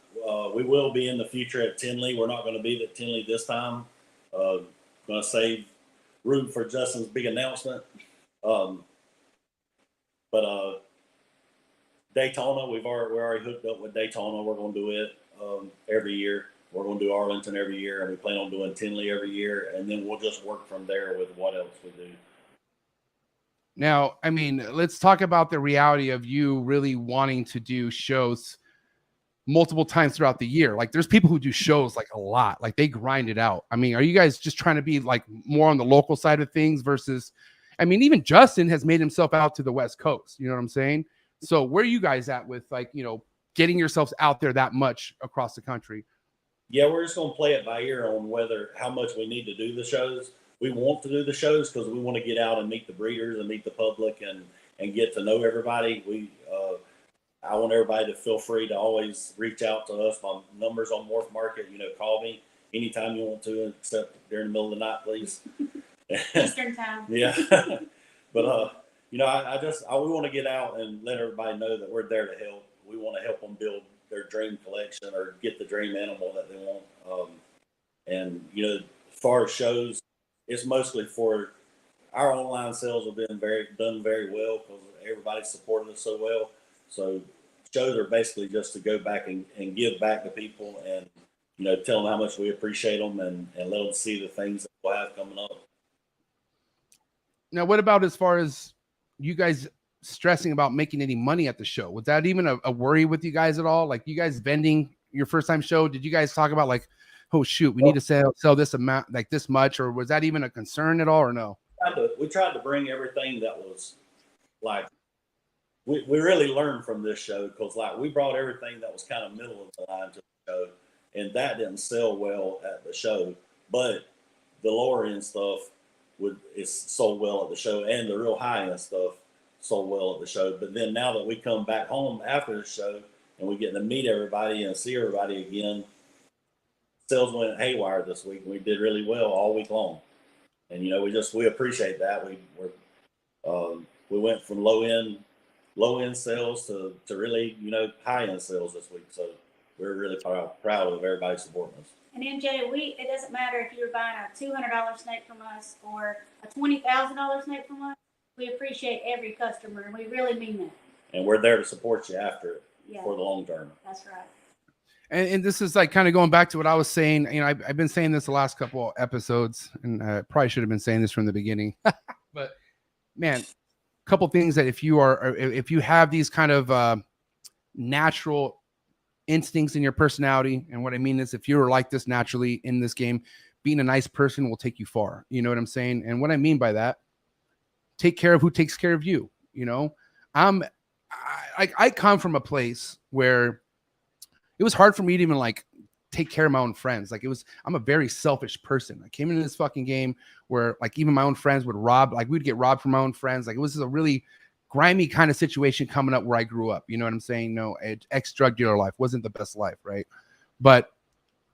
F: we will be in the future at Tinley. We're not going to be at Tinley this time. Going to save room for Justin's big announcement. But Daytona, we're already hooked up with Daytona. We're going to do it every year. We're going to do Arlington every year, and we plan on doing Tinley every year, and then we'll just work from there with what else we do.
B: Now, let's talk about the reality of you really wanting to do shows multiple times throughout the year. Like, there's people who do shows like a lot, like they grind it out. Are you guys just trying to be like more on the local side of things versus, even Justin has made himself out to the West Coast, you know what I'm saying? So where are you guys at with getting yourselves out there that much across the country?
F: Yeah, we're just going to play it by ear on how much we need to do the shows. We want to do the shows because we want to get out and meet the breeders and meet the public and get to know everybody. I want everybody to feel free to always reach out to us. My number's on Morph Market. Call me anytime you want to, except during the middle of the night, please.
D: Eastern time.
F: Yeah. But, we want to get out and let everybody know that we're there to help. We want to help them build their dream collection or get the dream animal that they want. And, as far as shows, it's mostly for our online sales have been done very well because everybody supported us so well. So shows are basically just to go back and give back to people and, tell them how much we appreciate them and let them see the things that we'll have coming up.
B: Now, what about as far as you guys stressing about making any money at the show? Was that even a worry with you guys at all? Like, you guys vending your first time show, did you guys talk about like, oh shoot, we need to sell this amount, like this much, or was that even a concern at all, or no?
F: We tried to bring everything that was like, we really learned from this show because like we brought everything that was kind of middle of the line to the show, and that didn't sell well at the show, but the lower end stuff is sold well at the show, and the real high end stuff sold well at the show. But then now that we come back home after the show and we get to meet everybody and see everybody again, sales went haywire this week, and we did really well all week long. And we appreciate that. We went from low end sales to really high end sales this week. So we're really proud of everybody supporting us.
D: And MJ, it doesn't matter if you're buying a $200 snake from us or a $20,000 snake from us. we appreciate every customer, and we really mean that.
F: And we're there to support you after it
D: Yeah.
F: for the long term.
D: That's right.
B: And this is like kind of going back to what I was saying. You know, I've been saying this the last couple of episodes, and I probably should have been saying this from the beginning. But man, a couple things that if you have these kind of natural instincts in your personality, and what I mean is if you're like this naturally in this game, being a nice person will take you far. You know what I'm saying? And what I mean by that, take care of who takes care of you. You know, I come from a place where it was hard for me to even like take care of my own friends. Like I'm a very selfish person. I came into this fucking game where like even my own friends would rob, like we'd get robbed from my own friends. Like it was a really grimy kind of situation coming up where I grew up. You know what I'm saying? No, ex-drug dealer life wasn't the best life, right? But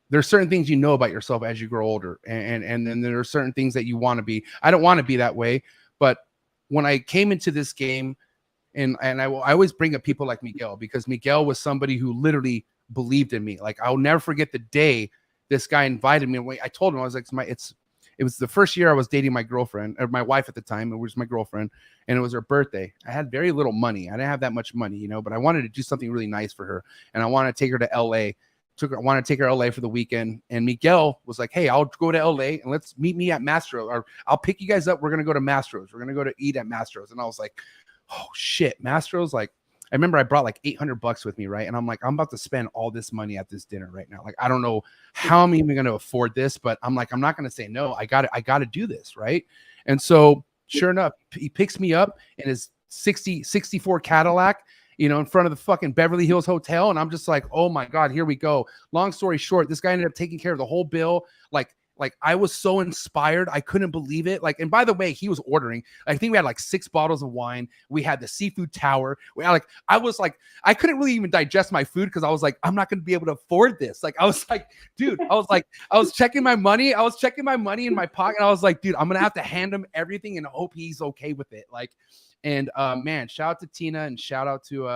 B: there's certain things you know about yourself as you grow older. And then there are certain things that you want to be. I don't want to be that way. But when I came into this game, and I always bring up people like Miguel, because Miguel was somebody who literally believed in me. Like I'll never forget the day this guy invited me. I told him, I was like, it was the first year I was dating my girlfriend, or my wife at the time. It was my girlfriend, and it was her birthday. I had very little money. I didn't have that much money, you know, but I wanted to do something really nice for her, and I wanted to take her to LA. I wanted to take her to LA for the weekend, and Miguel was like, "Hey, I'll go to LA and let's meet me at Mastro's, or I'll pick you guys up. We're gonna go to Mastro's. We're gonna go to eat at Mastro's." And I was like, "Oh shit, Mastro's!" Like, I remember I brought like $800 with me, right? And I'm like, I'm about to spend all this money at this dinner right now. Like, I don't know how I'm even going to afford this, but I'm like, I'm not going to say no. I got to do this, right? And so, sure enough, he picks me up in his 64 Cadillac, you know, in front of the fucking Beverly Hills Hotel, and I'm just like, oh my god, here we go. Long story short, this guy ended up taking care of the whole bill. Like I was so inspired. I couldn't believe it. Like, and by the way, he was ordering. I think we had like 6 bottles of wine. We had the seafood tower. I couldn't really even digest my food because I was like, I'm not going to be able to afford this. Like, I was like, dude, I was checking my money. I was checking my money in my pocket. I was like, dude, I'm going to have to hand him everything and hope he's okay with it. Like, and man, shout out to Tina and shout out to,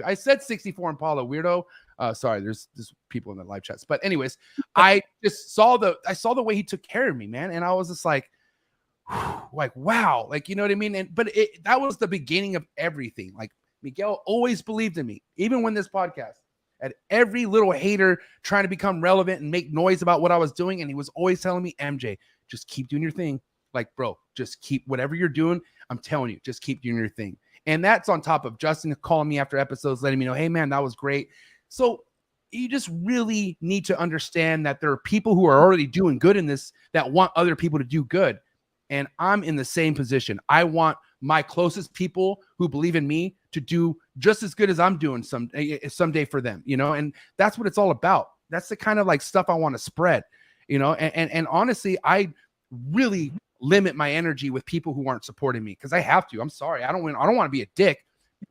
B: I said 64 Impala, weirdo. Sorry, there's people in the live chats. But anyways, I just saw the way he took care of me, man. And I was just like, wow, like, you know what I mean? But that was the beginning of everything. Like Miguel always believed in me, even when this podcast had every little hater trying to become relevant and make noise about what I was doing. And he was always telling me, MJ, just keep doing your thing. Like, bro, just keep whatever you're doing. I'm telling you, just keep doing your thing. And that's on top of Justin calling me after episodes, letting me know, hey man, that was great. So you just really need to understand that there are people who are already doing good in this that want other people to do good. And I'm in the same position. I want my closest people who believe in me to do just as good as I'm doing someday for them, you know? And that's what it's all about. That's the kind of like stuff I want to spread, you know? And honestly, I really limit my energy with people who aren't supporting me because I have to. I'm sorry. I don't want to be a dick.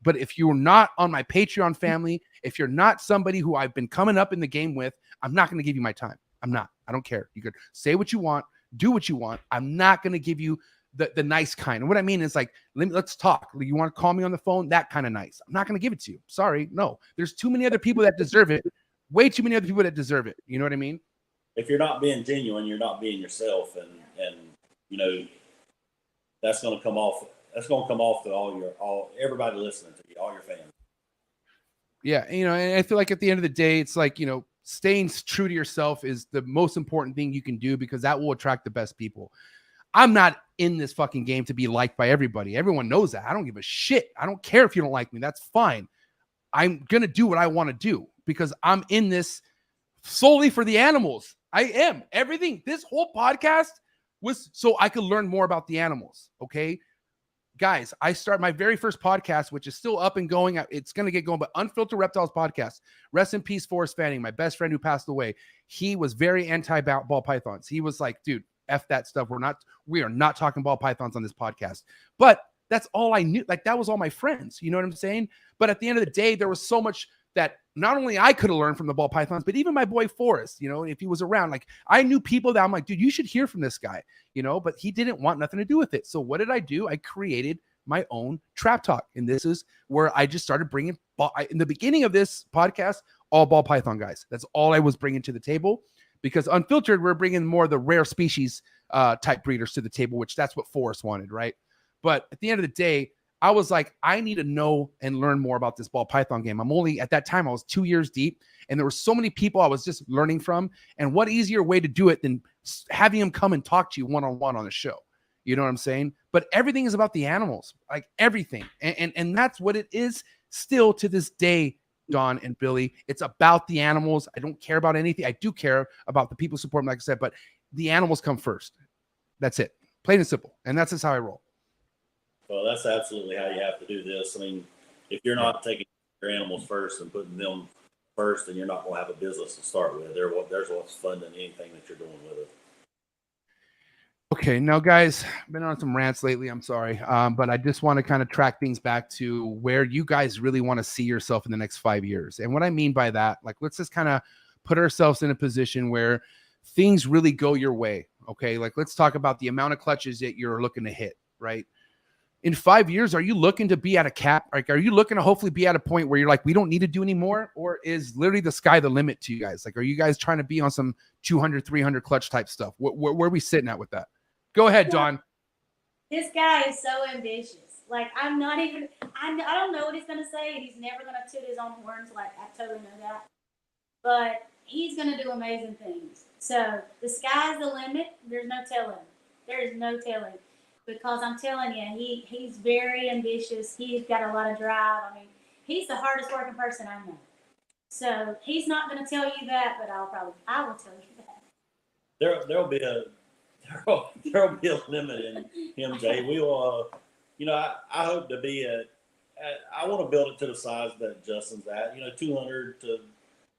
B: But if you're not on my Patreon family, if you're not somebody who I've been coming up in the game with, I'm not going to give you my time. I'm not. I don't care. You could say what you want, do what you want. I'm not going to give you the nice kind. And what I mean is like, let's talk. You want to call me on the phone? That kind of nice. I'm not going to give it to you. Sorry. No, there's too many other people that deserve it. Way too many other people that deserve it. You know what I mean?
F: If you're not being genuine, you're not being yourself. And you know, that's going to come off. That's going to come off to everybody listening to you, all your fans.
B: Yeah. You know, and I feel like at the end of the day, it's like, you know, staying true to yourself is the most important thing you can do because that will attract the best people. I'm not in this fucking game to be liked by everybody. Everyone knows that. I don't give a shit. I don't care if you don't like me. That's fine. I'm going to do what I want to do because I'm in this solely for the animals. I am. Everything. This whole podcast was so I could learn more about the animals. Okay. Guys, I start my very first podcast, which is still up and going. It's going to get going, but Unfiltered Reptiles podcast. Rest in peace, Forrest Fanning, my best friend who passed away. He was very anti-ball pythons. He was like, dude, F that stuff. We are not talking ball pythons on this podcast. But that's all I knew. Like, that was all my friends. You know what I'm saying? But at the end of the day, there was so much that not only I could have learned from the ball pythons, but even my boy Forrest, you know, if he was around, like I knew people that I'm like, dude, you should hear from this guy, you know, but he didn't want nothing to do with it. So what did I do? I created my own Trap Talk. And this is where I just started bringing in the beginning of this podcast, all ball python guys. That's all I was bringing to the table because Unfiltered, we're bringing more of the rare species type breeders to the table, which that's what Forrest wanted. Right. But at the end of the day, I was like, I need to know and learn more about this ball python game. I'm only, at that time, I was 2 years deep, and there were so many people I was just learning from. And what easier way to do it than having them come and talk to you one-on-one on the show? You know what I'm saying? But everything is about the animals, like everything. And that's what it is still to this day, Don and Billy. It's about the animals. I don't care about anything. I do care about the people supporting, like I said, but the animals come first. That's it. Plain and simple. And that's just how I roll.
F: Well, that's absolutely how you have to do this. I mean, if you're not taking your animals first and putting them first, then you're not going to have a business to start with. There's what's funding anything that you're doing with it.
B: Okay, now guys, I've been on some rants lately. I'm sorry, but I just want to kind of track things back to where you guys really want to see yourself in the next 5 years. And what I mean by that, like, let's just kind of put ourselves in a position where things really go your way. Okay, like let's talk about the amount of clutches that you're looking to hit, right? In 5 years, are you looking to be at a cap? Like, are you looking to hopefully be at a point where you're like, we don't need to do anymore? Or is literally the sky the limit to you guys? Like, are you guys trying to be on some 200, 300 clutch type stuff? Where are we sitting at with that? Go ahead, Dawn.
D: This guy is so ambitious. Like, I don't know what he's going to say, and he's never going to toot his own horns. Like, I totally know that. But he's going to do amazing things. So the sky's the limit. There's no telling. There's no telling. Because I'm telling you, he's very ambitious. He's got a lot of drive. I mean, he's the hardest working person I know. So he's not going to tell you that, but I will tell you that.
F: There'll be a limit in him, Jay. We will, I hope to be I want to build it to the size that Justin's at. 200 to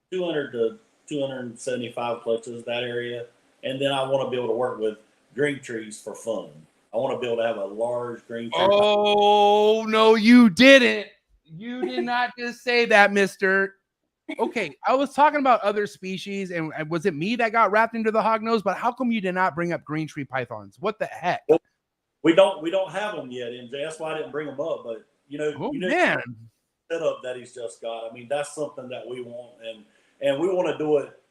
F: 275 clutches, that area, and then I want to be able to work with green trees for fun. I want to be able to have a large green tree.
B: Oh, no, you didn't. You did not just say that, mister. Okay, I was talking about other species, and was it me that got wrapped into the hognose? But how come you did not bring up green tree pythons? What the heck?
F: Well, we don't have them yet, MJ. That's why I didn't bring them up. But
B: man,
F: setup that he's just got. I mean, that's something that we want, and we want to do it.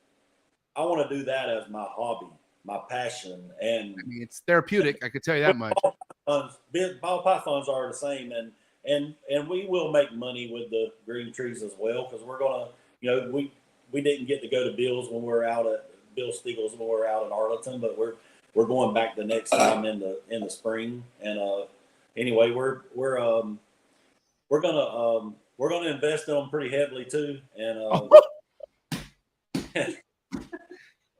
F: I want to do that as my hobby, my passion, and
B: I mean, it's therapeutic. I could tell you that much.
F: Ball pythons are the same, and we will make money with the green trees as well, because we're gonna, we didn't get to go to Bill's when we were out at Bill Steagle's when we were out at Arlington, but we're going back the next time in the spring, and anyway, we're gonna invest in them pretty heavily too, and.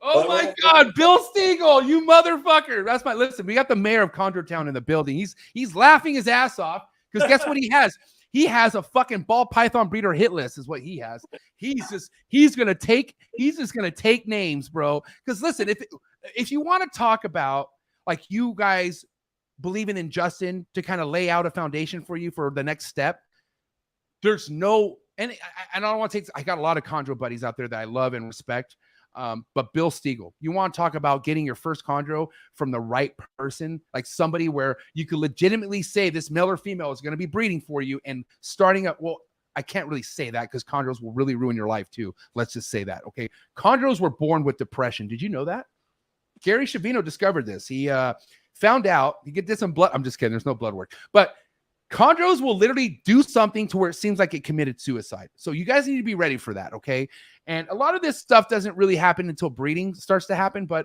B: Oh my God, Bill Steagle, you motherfucker! That's listen. We got the mayor of Chondrotown in the building. He's laughing his ass off because guess what he has? He has a fucking ball python breeder hit list, is what he has. He's just gonna take names, bro. Because listen, if you want to talk about like you guys believing in Justin to kind of lay out a foundation for you for the next step, there's no, and I don't want to take. I got a lot of chondro buddies out there that I love and respect. But Bill Steagle, you want to talk about getting your first chondro from the right person, like somebody where you could legitimately say this male or female is going to be breeding for you and starting up. Well, I can't really say that because chondros will really ruin your life too. Let's just say that. Okay. Chondros were born with depression. Did you know that? Gary Shavino discovered this. He found out he did some blood. I'm just kidding. There's no blood work, but chondros will literally do something to where it seems like it committed suicide. So you guys need to be ready for that, okay? And a lot of this stuff doesn't really happen until breeding starts to happen, but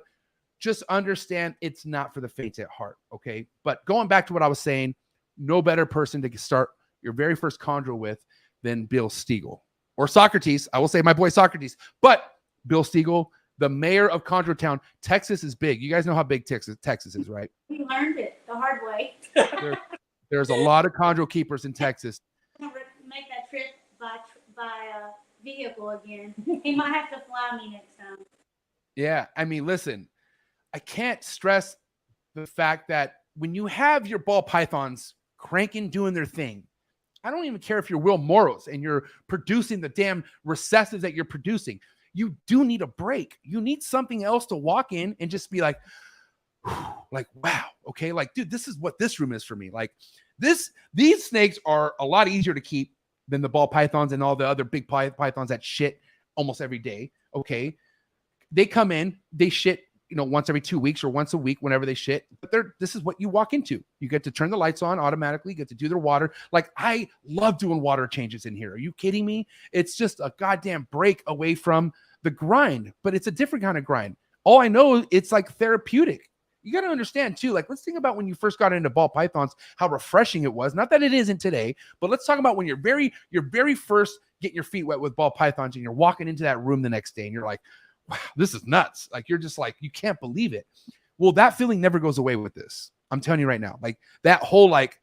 B: just understand it's not for the faint at heart, okay? But going back to what I was saying, no better person to start your very first chondro with than Bill Steagle. Or Socrates. I will say my boy Socrates. But Bill Steagle, the mayor of Chondrotown. Texas is big. You guys know how big Texas is, right?
D: We learned it the hard way.
B: There's a lot of chondro keepers in Texas.
D: Make that trip by vehicle again. He might have to fly me next time.
B: Yeah, I mean, listen, I can't stress the fact that when you have your ball pythons cranking, doing their thing, I don't even care if you're Will Morrows and you're producing the damn recessives that you're producing. You do need a break. You need something else to walk in and just be like, wow, okay, like, dude, this is what this room is for me. Like these snakes are a lot easier to keep than the ball pythons and all the other big pythons that shit almost every day. Okay. They come in, they shit, once every 2 weeks or once a week, whenever they shit. But this is what you walk into. You get to turn the lights on automatically, get to do their water. Like, I love doing water changes in here. Are you kidding me? It's just a goddamn break away from the grind, but it's a different kind of grind. All I know, it's like therapeutic. You got to understand too, like, let's think about when you first got into ball pythons, how refreshing it was. Not that it isn't today, but let's talk about when you're very first getting your feet wet with ball pythons and you're walking into that room the next day and you're like, wow, this is nuts. Like, you're just like, you can't believe it. Well, that feeling never goes away with this. I'm telling you right now, like that whole, like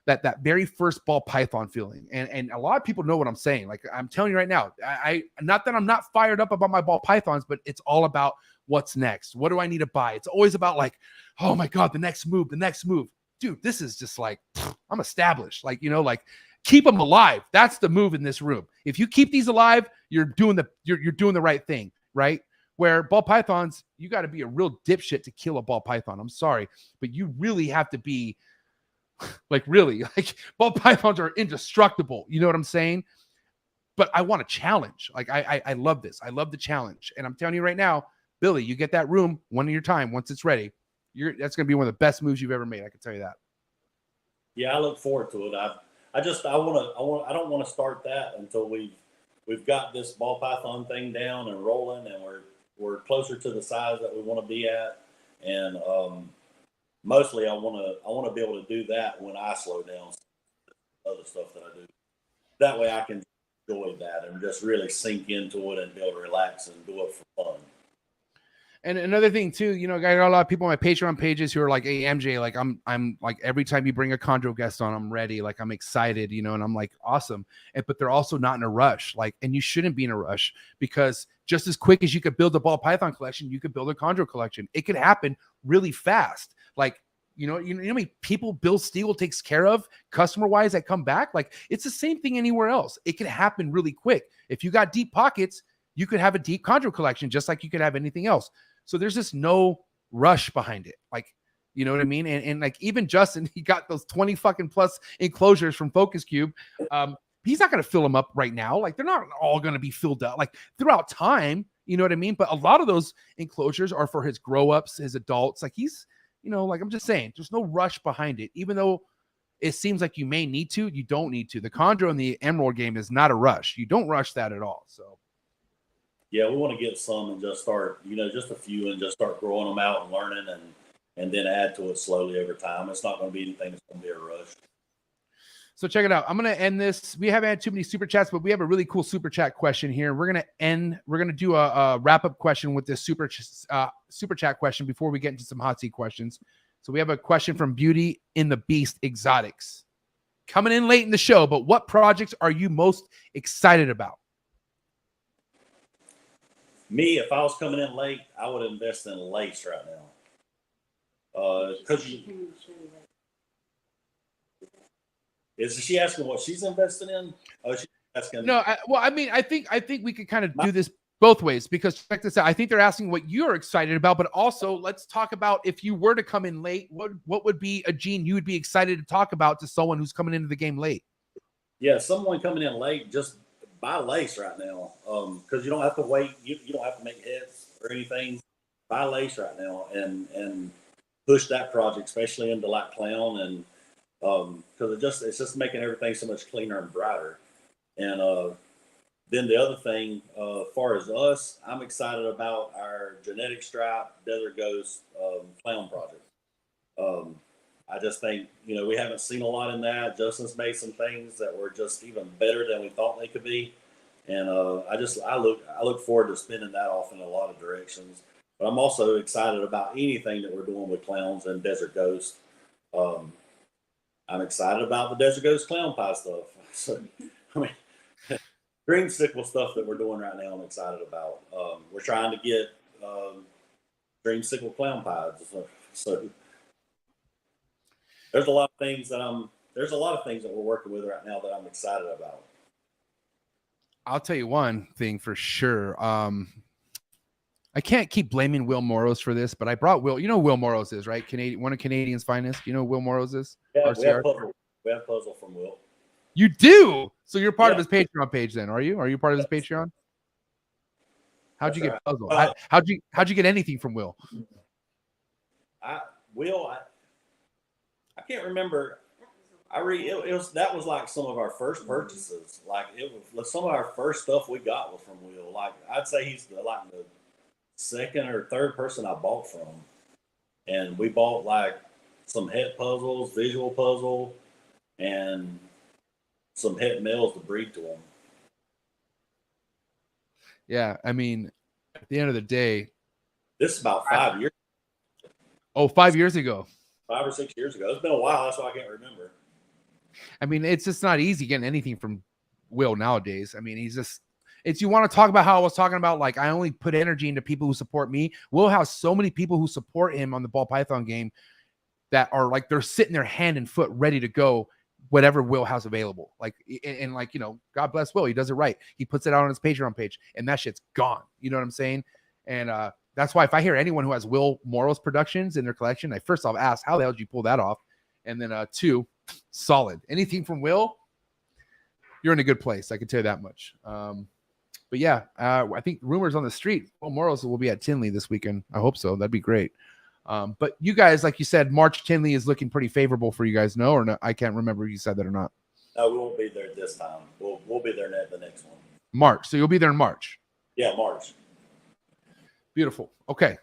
B: that very first ball python feeling. And a lot of people know what I'm saying. Like, I'm telling you right now, I not that I'm not fired up about my ball pythons, but it's all about what's next. What do I need to buy? It's always about like, oh my God, the next move. Dude, this is just like, I'm established. Like, like, keep them alive. That's the move in this room. If you keep these alive, you're doing the right thing, right? Where ball pythons, you got to be a real dipshit to kill a ball python. I'm sorry, but you really have to be like, really, like, ball pythons are indestructible. You know what I'm saying? But I want a challenge. Like, I love this. I love the challenge. And I'm telling you right now, Billy, you get that room one of your time. Once it's ready, that's going to be one of the best moves you've ever made. I can tell you that.
F: Yeah, I look forward to it. I don't want to start that until we've got this ball python thing down and rolling, and we're closer to the size that we want to be at. And mostly I want to be able to do that when I slow down other stuff that I do. That way I can enjoy that and just really sink into it and be able to relax and do it for fun.
B: And another thing too, I got a lot of people on my Patreon pages who are like, hey, MJ, like, I'm like, every time you bring a chondro guest on, I'm ready. Like, I'm excited, and I'm like, awesome. But they're also not in a rush. Like, and you shouldn't be in a rush, because just as quick as you could build a ball python collection, you could build a chondro collection. It could happen really fast. Like, how many people Bill Steele takes care of customer wise that come back? Like, it's the same thing anywhere else. It could happen really quick. If you got deep pockets, you could have a deep chondro collection, just like you could have anything else. So there's just no rush behind it. Like, you know what I mean? And like, even Justin, he got those 20 fucking plus enclosures from Focus Cube. He's not going to fill them up right now. Like, they're not all going to be filled up like throughout time. You know what I mean? But a lot of those enclosures are for his grow ups, his adults. Like, he's, like, I'm just saying, there's no rush behind it. Even though it seems like you may need to, you don't need to. The chondro and the emerald game is not a rush. You don't rush that at all. So.
F: Yeah, we want to get some and just start, just a few, and just start growing them out and learning, and then add to it slowly over time. It's not going to be anything that's going to be a rush.
B: So check it out. I'm going to end this. We haven't had too many super chats, but we have a really cool super chat question here. We're going to do a wrap-up question with this super chat question before we get into some hot seat questions. So we have a question from Beauty in the Beast Exotics. Coming in late in the show, but what projects are you most excited about?
F: Me, if I was coming in late, I would invest in lace right now. Is she asking what she's investing in? Oh, she's asking.
B: No, I think we could kind of do this both ways, because check this out. I think they're asking what you're excited about, but also let's talk about, if you were to come in late, what would be a gene you would be excited to talk about to someone who's coming into the game late?
F: Yeah, someone coming in late, just buy lace right now, because you don't have to wait. You don't have to make heads or anything. Buy lace right now and push that project, especially into like clown, and because it's just making everything so much cleaner and brighter. And then the other thing, as far as us, I'm excited about our genetic stripe Desert Ghost clown project. I just think, we haven't seen a lot in that. Justin's made some things that were just even better than we thought they could be. And I look forward to spinning that off in a lot of directions. But I'm also excited about anything that we're doing with clowns and Desert Ghost. I'm excited about the Desert Ghost clown pie stuff. So, dreamsicle stuff that we're doing right now, I'm excited about. We're trying to get dreamsicle clown pies. So there's a lot of things that we're working with right now that I'm excited about.
B: I'll tell you one thing for sure. I can't keep blaming Will Morrows for this, but I brought Will. You know who Will Morrows is, right? One of Canadians' finest. You know who Will Morrows is?
F: Yeah, we have puzzle from Will.
B: You do? So you're part of his Patreon page then, are you? Are you part of his Patreon? How'd you get puzzle? How'd you get anything from Will?
F: I can't remember. That was like some of our first purchases. Like it was some of our first stuff we got was from Will. Like I'd say he's the second or third person I bought from, and we bought like some het puzzles, visual puzzle, and some het males to breed to them.
B: Yeah, I mean, at the end of the day,
F: this is about 5 years.
B: Oh, 5 years ago.
F: 5 or 6 years ago. It's been a while. That's why I can't remember.
B: I mean, it's just not easy getting anything from Will nowadays. I mean, you want to talk about how I was talking about, like, I only put energy into people who support me. Will has so many people who support him on the ball python game that are like, they're sitting there hand and foot ready to go, whatever Will has available. Like, and like, you know, God bless Will. He does it right. He puts it out on his Patreon page and that shit's gone. You know what I'm saying? And, that's why if I hear anyone who has Will Morrow's productions in their collection, I first off ask, how the hell did you pull that off? And then 2, solid. Anything from Will, you're in a good place. I can tell you that much. But yeah, I think rumors on the street, Will Morrow's will be at Tinley this weekend. I hope so. That'd be great. But you guys, like you said, March Tinley is looking pretty favorable for you guys, no? Or no? I can't remember if you said that or not.
F: No, we won't be there this time. We'll be there the next one.
B: March. So you'll be there in March.
F: Yeah, March.
B: Beautiful. Okay.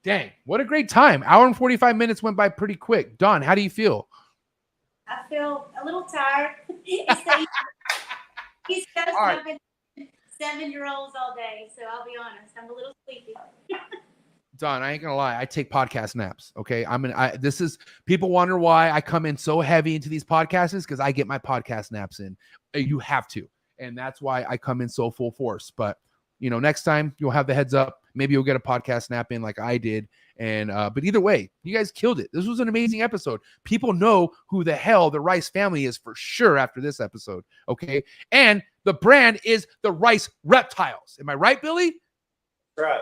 B: Dang, what a great time. Hour and 45 minutes went by pretty quick. Dawn, how do you feel?
D: I feel a little tired. He's got
B: All right.
D: 7-year-olds all day, so I'll be honest, I'm a little sleepy.
B: Dawn, I ain't gonna lie. I take podcast naps. Okay. People wonder why I come in so heavy into these podcasts because I get my podcast naps in. You have to. And that's why I come in so full force. But you know, next time you'll have the heads up. Maybe you'll get a podcast nap in like I did. And, but either way, you guys killed it. This was an amazing episode. People know who the hell the Rice family is for sure after this episode. Okay. And the brand is the Rice Reptiles. Am I right, Billy?
F: Right.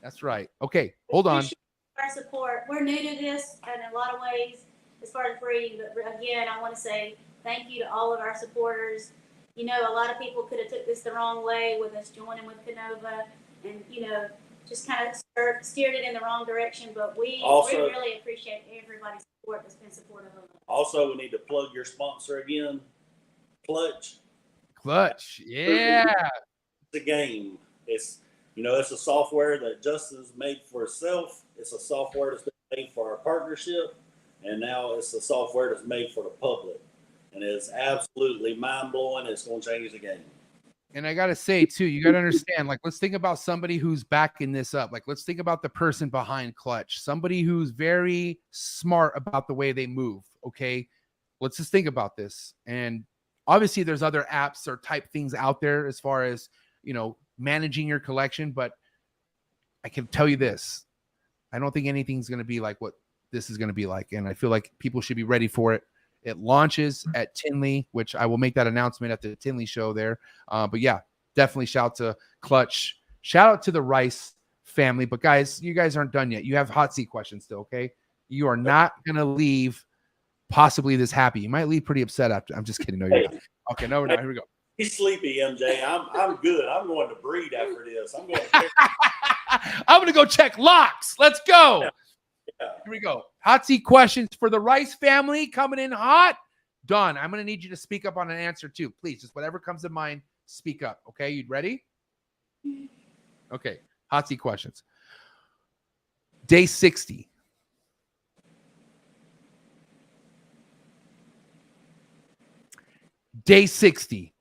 B: That's right. Okay. Hold on.
D: Our support. We're new to this in a lot of ways as far as breeding. But again, I want to say thank you to all of our supporters. You know, a lot of people could have took this the wrong way with us joining with Canova and, you know, just kind of steered it in the wrong direction. But we really appreciate everybody's support that's been supportive of us.
F: Also, we need to plug your sponsor again, Clutch.
B: Yeah.
F: It's a game. It's a software that Justin's made for himself. It's a software that's been made for our partnership. And now it's a software that's made for the public. And it's absolutely mind-blowing. It's going to change the game.
B: And I got to say, too, you got to understand, like, let's think about somebody who's backing this up. Like, let's think about the person behind Clutch, somebody who's very smart about the way they move. Okay. Let's just think about this. And obviously there's other apps or type things out there as far as, you know, managing your collection. But I can tell you this, I don't think anything's going to be like what this is going to be like. And I feel like people should be ready for it. It launches at Tinley, which I will make that announcement at the Tinley show there. But yeah, definitely shout out to Clutch. Shout out to the Rice family. But guys, you guys aren't done yet. You have hot seat questions still, okay? You are not going to leave possibly this happy. You might leave pretty upset after. I'm just kidding. No, you're not. Okay, no, we're not. Here we go.
F: He's sleepy, MJ. I'm good. I'm going to breed after this. I'm going to
B: go check locks. Let's go.
F: Yeah.
B: Here we go. Hot seat questions for the Rice family coming in hot. Dawn, I'm going to need you to speak up on an answer too. Please, just whatever comes to mind, speak up. Okay, you ready? Okay, hot seat questions. Day 60. Day 60.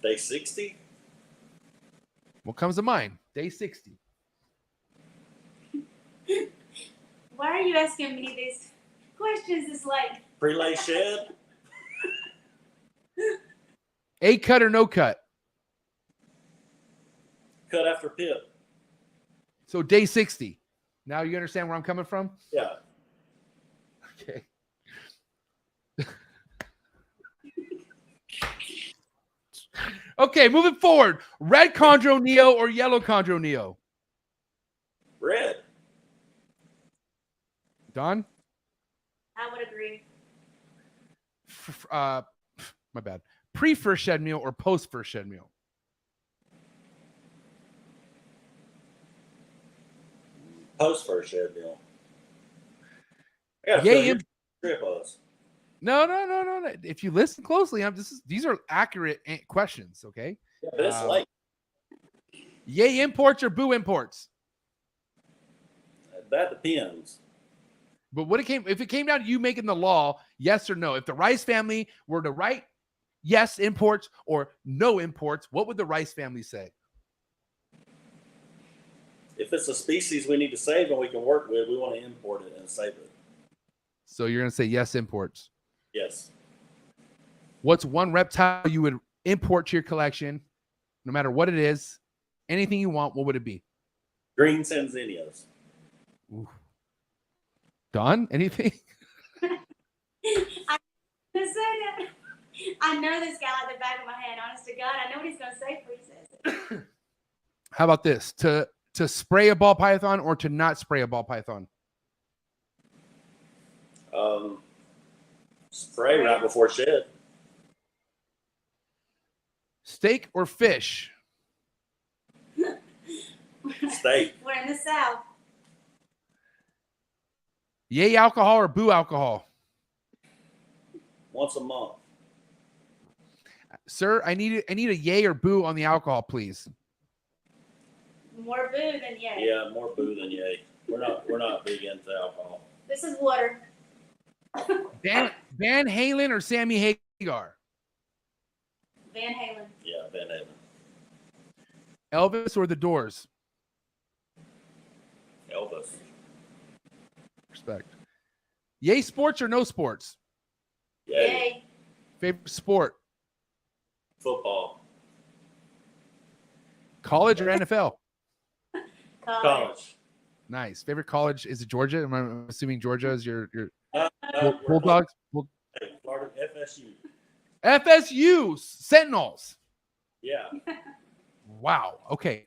F: Day 60?
B: What comes to mind? Day 60.
D: Why are you asking me these questions? It's like
F: Prelay shed?
B: A cut or no cut?
F: Cut after pip.
B: So day 60. Now you understand where I'm coming from?
F: Yeah.
B: Okay. Okay, moving forward. Red chondro neo or yellow chondro neo?
F: Red.
B: Don?
D: I would agree.
B: My bad. Pre-first shed meal or post-first shed meal?
F: Post first shed deal. I got a
B: Yay,
F: feeling trip us.
B: No. If you listen closely, these are accurate questions. Okay.
F: Yeah, but it's late.
B: Yay imports or boo imports?
F: That depends.
B: But if it came down to you making the law, yes or no? If the Rice family were to write yes imports or no imports, what would the Rice family say?
F: If it's a species we need to save and we can work with, we want to import it and save it.
B: So you're going to say yes imports.
F: Yes.
B: What's one reptile you would import to your collection, no matter what it is, anything you want, what would it be?
F: Green Sanzinias.
B: Ooh. Don, anything?
D: I know this guy like the back of my hand. Honest to God, I know what he's going to say before he says it.
B: How about this? To spray a ball python or to not spray a ball python?
F: Spray right before shed.
B: Steak or fish?
F: Steak.
D: We're in the South.
B: Yay alcohol or boo alcohol?
F: Once a month.
B: Sir, I need a yay or boo on the alcohol, please.
D: More boo than yay.
F: Yeah, more boo than yay. We're not big into alcohol.
D: This is water.
B: Van Halen or Sammy Hagar?
D: Van Halen.
F: Yeah, Van Halen.
B: Elvis or the Doors?
F: Elvis.
B: Respect. Yay sports or no sports?
F: Yay.
D: Yay.
B: Favorite sport?
F: Football.
B: College or NFL?
F: College.
B: Nice. Favorite college is it Georgia? I'm assuming Georgia is your
F: We're
B: Bulldogs.
F: Florida FSU.
B: FSU Sentinels.
F: Yeah.
B: Wow. Okay.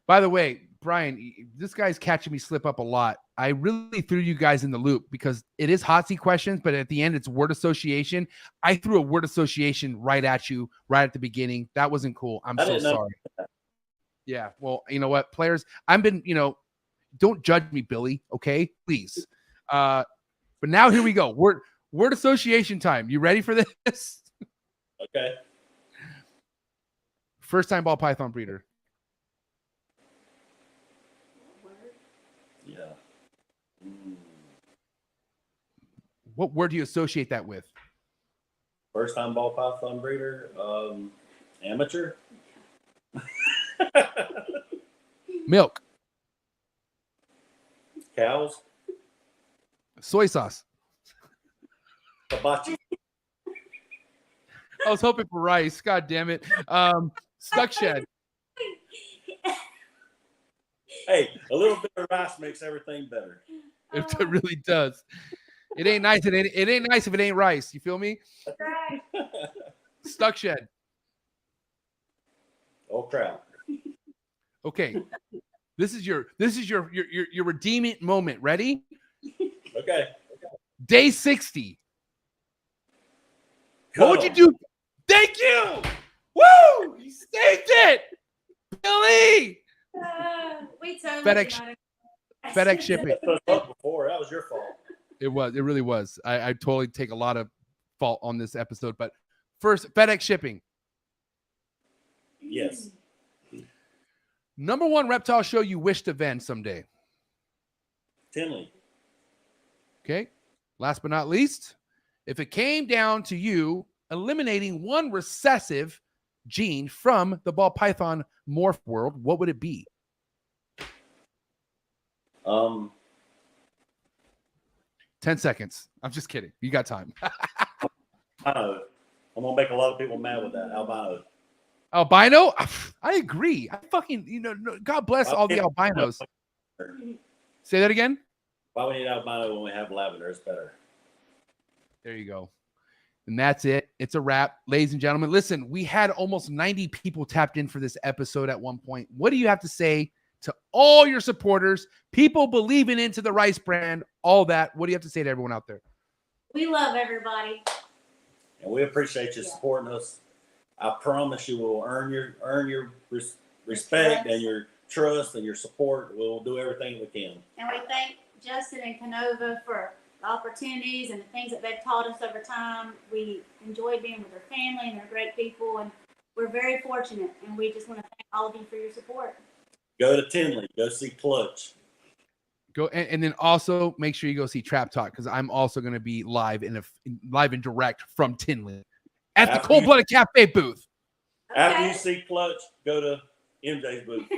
B: By the way, Brian, this guy's catching me slip up a lot. I really threw you guys in the loop because it is hot seat questions, but at the end it's word association. I threw a word association right at you right at the beginning. That wasn't cool. I'm so sorry. Yeah. Well, you know what, players, I've been, don't judge me, Billy. Okay, please. But now here we go. Word association time. You ready for this?
F: Okay.
B: First time ball python breeder.
F: Yeah.
B: What word do you associate that with?
F: First time ball python breeder. Amateur.
B: Milk.
F: Cows.
B: Soy sauce.
F: Hibachi.
B: I was hoping for rice. God damn it. Stuck shed.
F: Hey, a little bit of rice makes everything better.
B: It really does. It ain't nice. It ain't nice if it ain't rice. You feel me?
D: Right.
B: Stuck shed.
F: Oh crap.
B: Okay. This is your redeeming moment. Ready?
F: Okay.
B: Day 60. What would you do? Thank you. Woo! You saved it, Billy.
D: We totally
B: FedEx shipping.
F: That was up before. That was your fault.
B: It was. It really was. I totally take a lot of fault on this episode. But first, FedEx shipping.
F: Yes.
B: Number one reptile show you wish to vend someday.
F: Tinley.
B: Okay. Last but not least, if it came down to you eliminating one recessive gene from the ball python morph world, what would it be? 10 seconds. I'm just kidding. You got time.
F: Albino. I'm gonna make a lot of people mad with that. Albino.
B: Albino? I agree. I fucking, God bless all the albinos. Say that again.
F: Why we need albino when we have lavender? It's better.
B: There you go. And that's it. It's a wrap. Ladies and gentlemen, listen, we had almost 90 people tapped in for this episode at one point. What do you have to say to all your supporters, people believing into the Rice brand, all that? What do you have to say to everyone out there?
D: We love everybody.
F: And we appreciate you supporting us. I promise you will earn your respect and trust and your support. We'll do everything we can.
D: And we thank Justin and Canova for the opportunities and the things that they've taught us over time. We enjoy being with their family, and they're great people, and we're very fortunate. And we just want to thank all of you for your support.
F: Go to Tinley. Go see Clutch.
B: Go and then also make sure you go see Trap Talk, because I'm also going to be live and direct from Tinley at the Cold Blooded Cafe booth.
F: After you see Clutch, go to MJ's booth.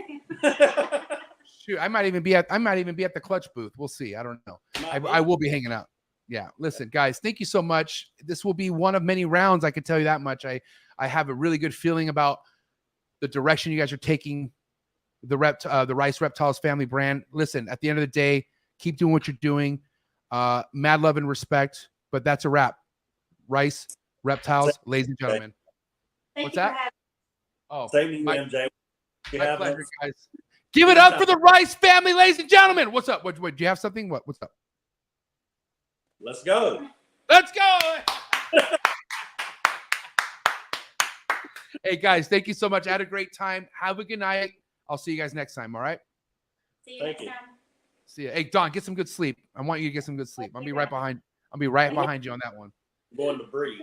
B: Shoot, I might even be at the Clutch booth. We'll see. I don't know. I will be hanging out. Yeah. Listen, guys, thank you so much. This will be one of many rounds. I can tell you that much. I have a really good feeling about the direction you guys are taking the Rice Reptiles family brand. Listen, at the end of the day, keep doing what you're doing. Mad love and respect, but that's a wrap. Rice Reptiles, ladies and gentlemen. What's that? Oh,
F: same to you, MJ.
B: My pleasure, guys. Give it up for the Rice family, ladies and gentlemen. What's up? What do you have something? What's up?
F: Let's go.
B: Let's go. Hey, guys, thank you so much. I had a great time. Have a good night. I'll see you guys next time, all right?
D: See you next time.
B: See you. Hey, Don, get some good sleep. I want you to get some good sleep. I'll be right behind you on that one.
F: Going to breed.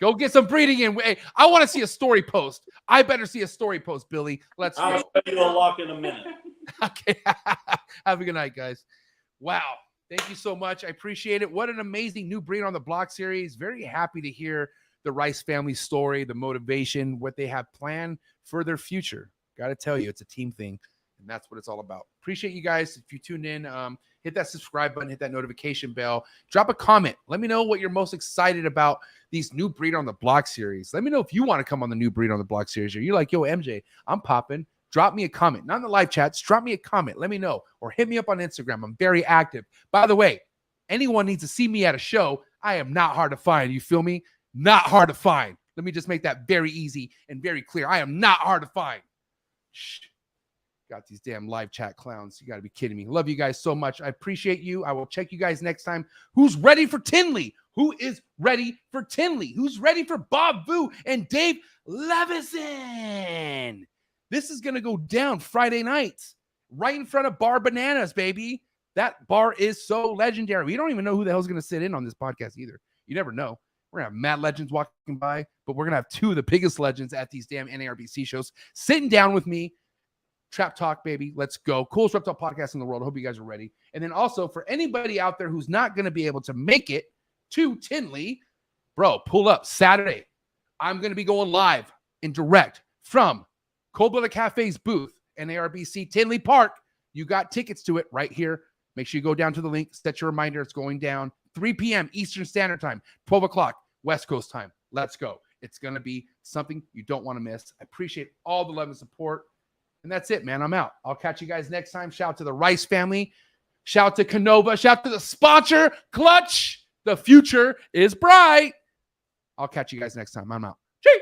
B: Go get some breeding in. Hey, I want to see a story post. I better see a story post, Billy.
F: I'll show you a lock in a minute.
B: Okay. Have a good night, guys. Wow. Thank you so much. I appreciate it. What an amazing new Breed on the Block series. Very happy to hear the Rice family story, the motivation, what they have planned for their future. Got to tell you, it's a team thing, and that's what it's all about. Appreciate you guys. If you tuned in, hit that subscribe button, hit that notification bell, drop a comment. Let me know what you're most excited about these new Breed on the Block series. Let me know if you want to come on the new Breed on the Block series, or you're like, yo, MJ, I'm popping. Drop me a comment. Not in the live chats. Drop me a comment. Let me know, or hit me up on Instagram. I'm very active. By the way, anyone needs to see me at a show. I am not hard to find. You feel me? Not hard to find. Let me just make that very easy and very clear. I am not hard to find. Shh. Got these damn live chat clowns. You got to be kidding me. Love you guys so much. I appreciate you. I will check you guys next time. Who's ready for Tinley? Who is ready for Tinley? Who's ready for Bob Vu and Dave Levison? This is going to go down Friday nights right in front of Bar Bananas, baby. That bar is so legendary. We don't even know who the hell's going to sit in on this podcast either. You never know. We're going to have mad legends walking by, but we're going to have two of the biggest legends at these damn NARBC shows sitting down with me. Trap Talk, baby. Let's go. Coolest reptile podcast in the world. I hope you guys are ready. And then also for anybody out there who's not going to be able to make it to Tinley, bro, pull up Saturday. I'm going to be going live and direct from Cold Blooded Cafe's booth, NARBC Tinley Park. You got tickets to it right here. Make sure you go down to the link. Set your reminder. It's going down 3 p.m. Eastern Standard Time, 12 o'clock West Coast time. Let's go. It's going to be something you don't want to miss. I appreciate all the love and support. And that's it, man. I'm out. I'll catch you guys next time. Shout out to the Rice family. Shout out to Canova. Shout out to the sponsor, Clutch. The future is bright. I'll catch you guys next time. I'm out. Cheers.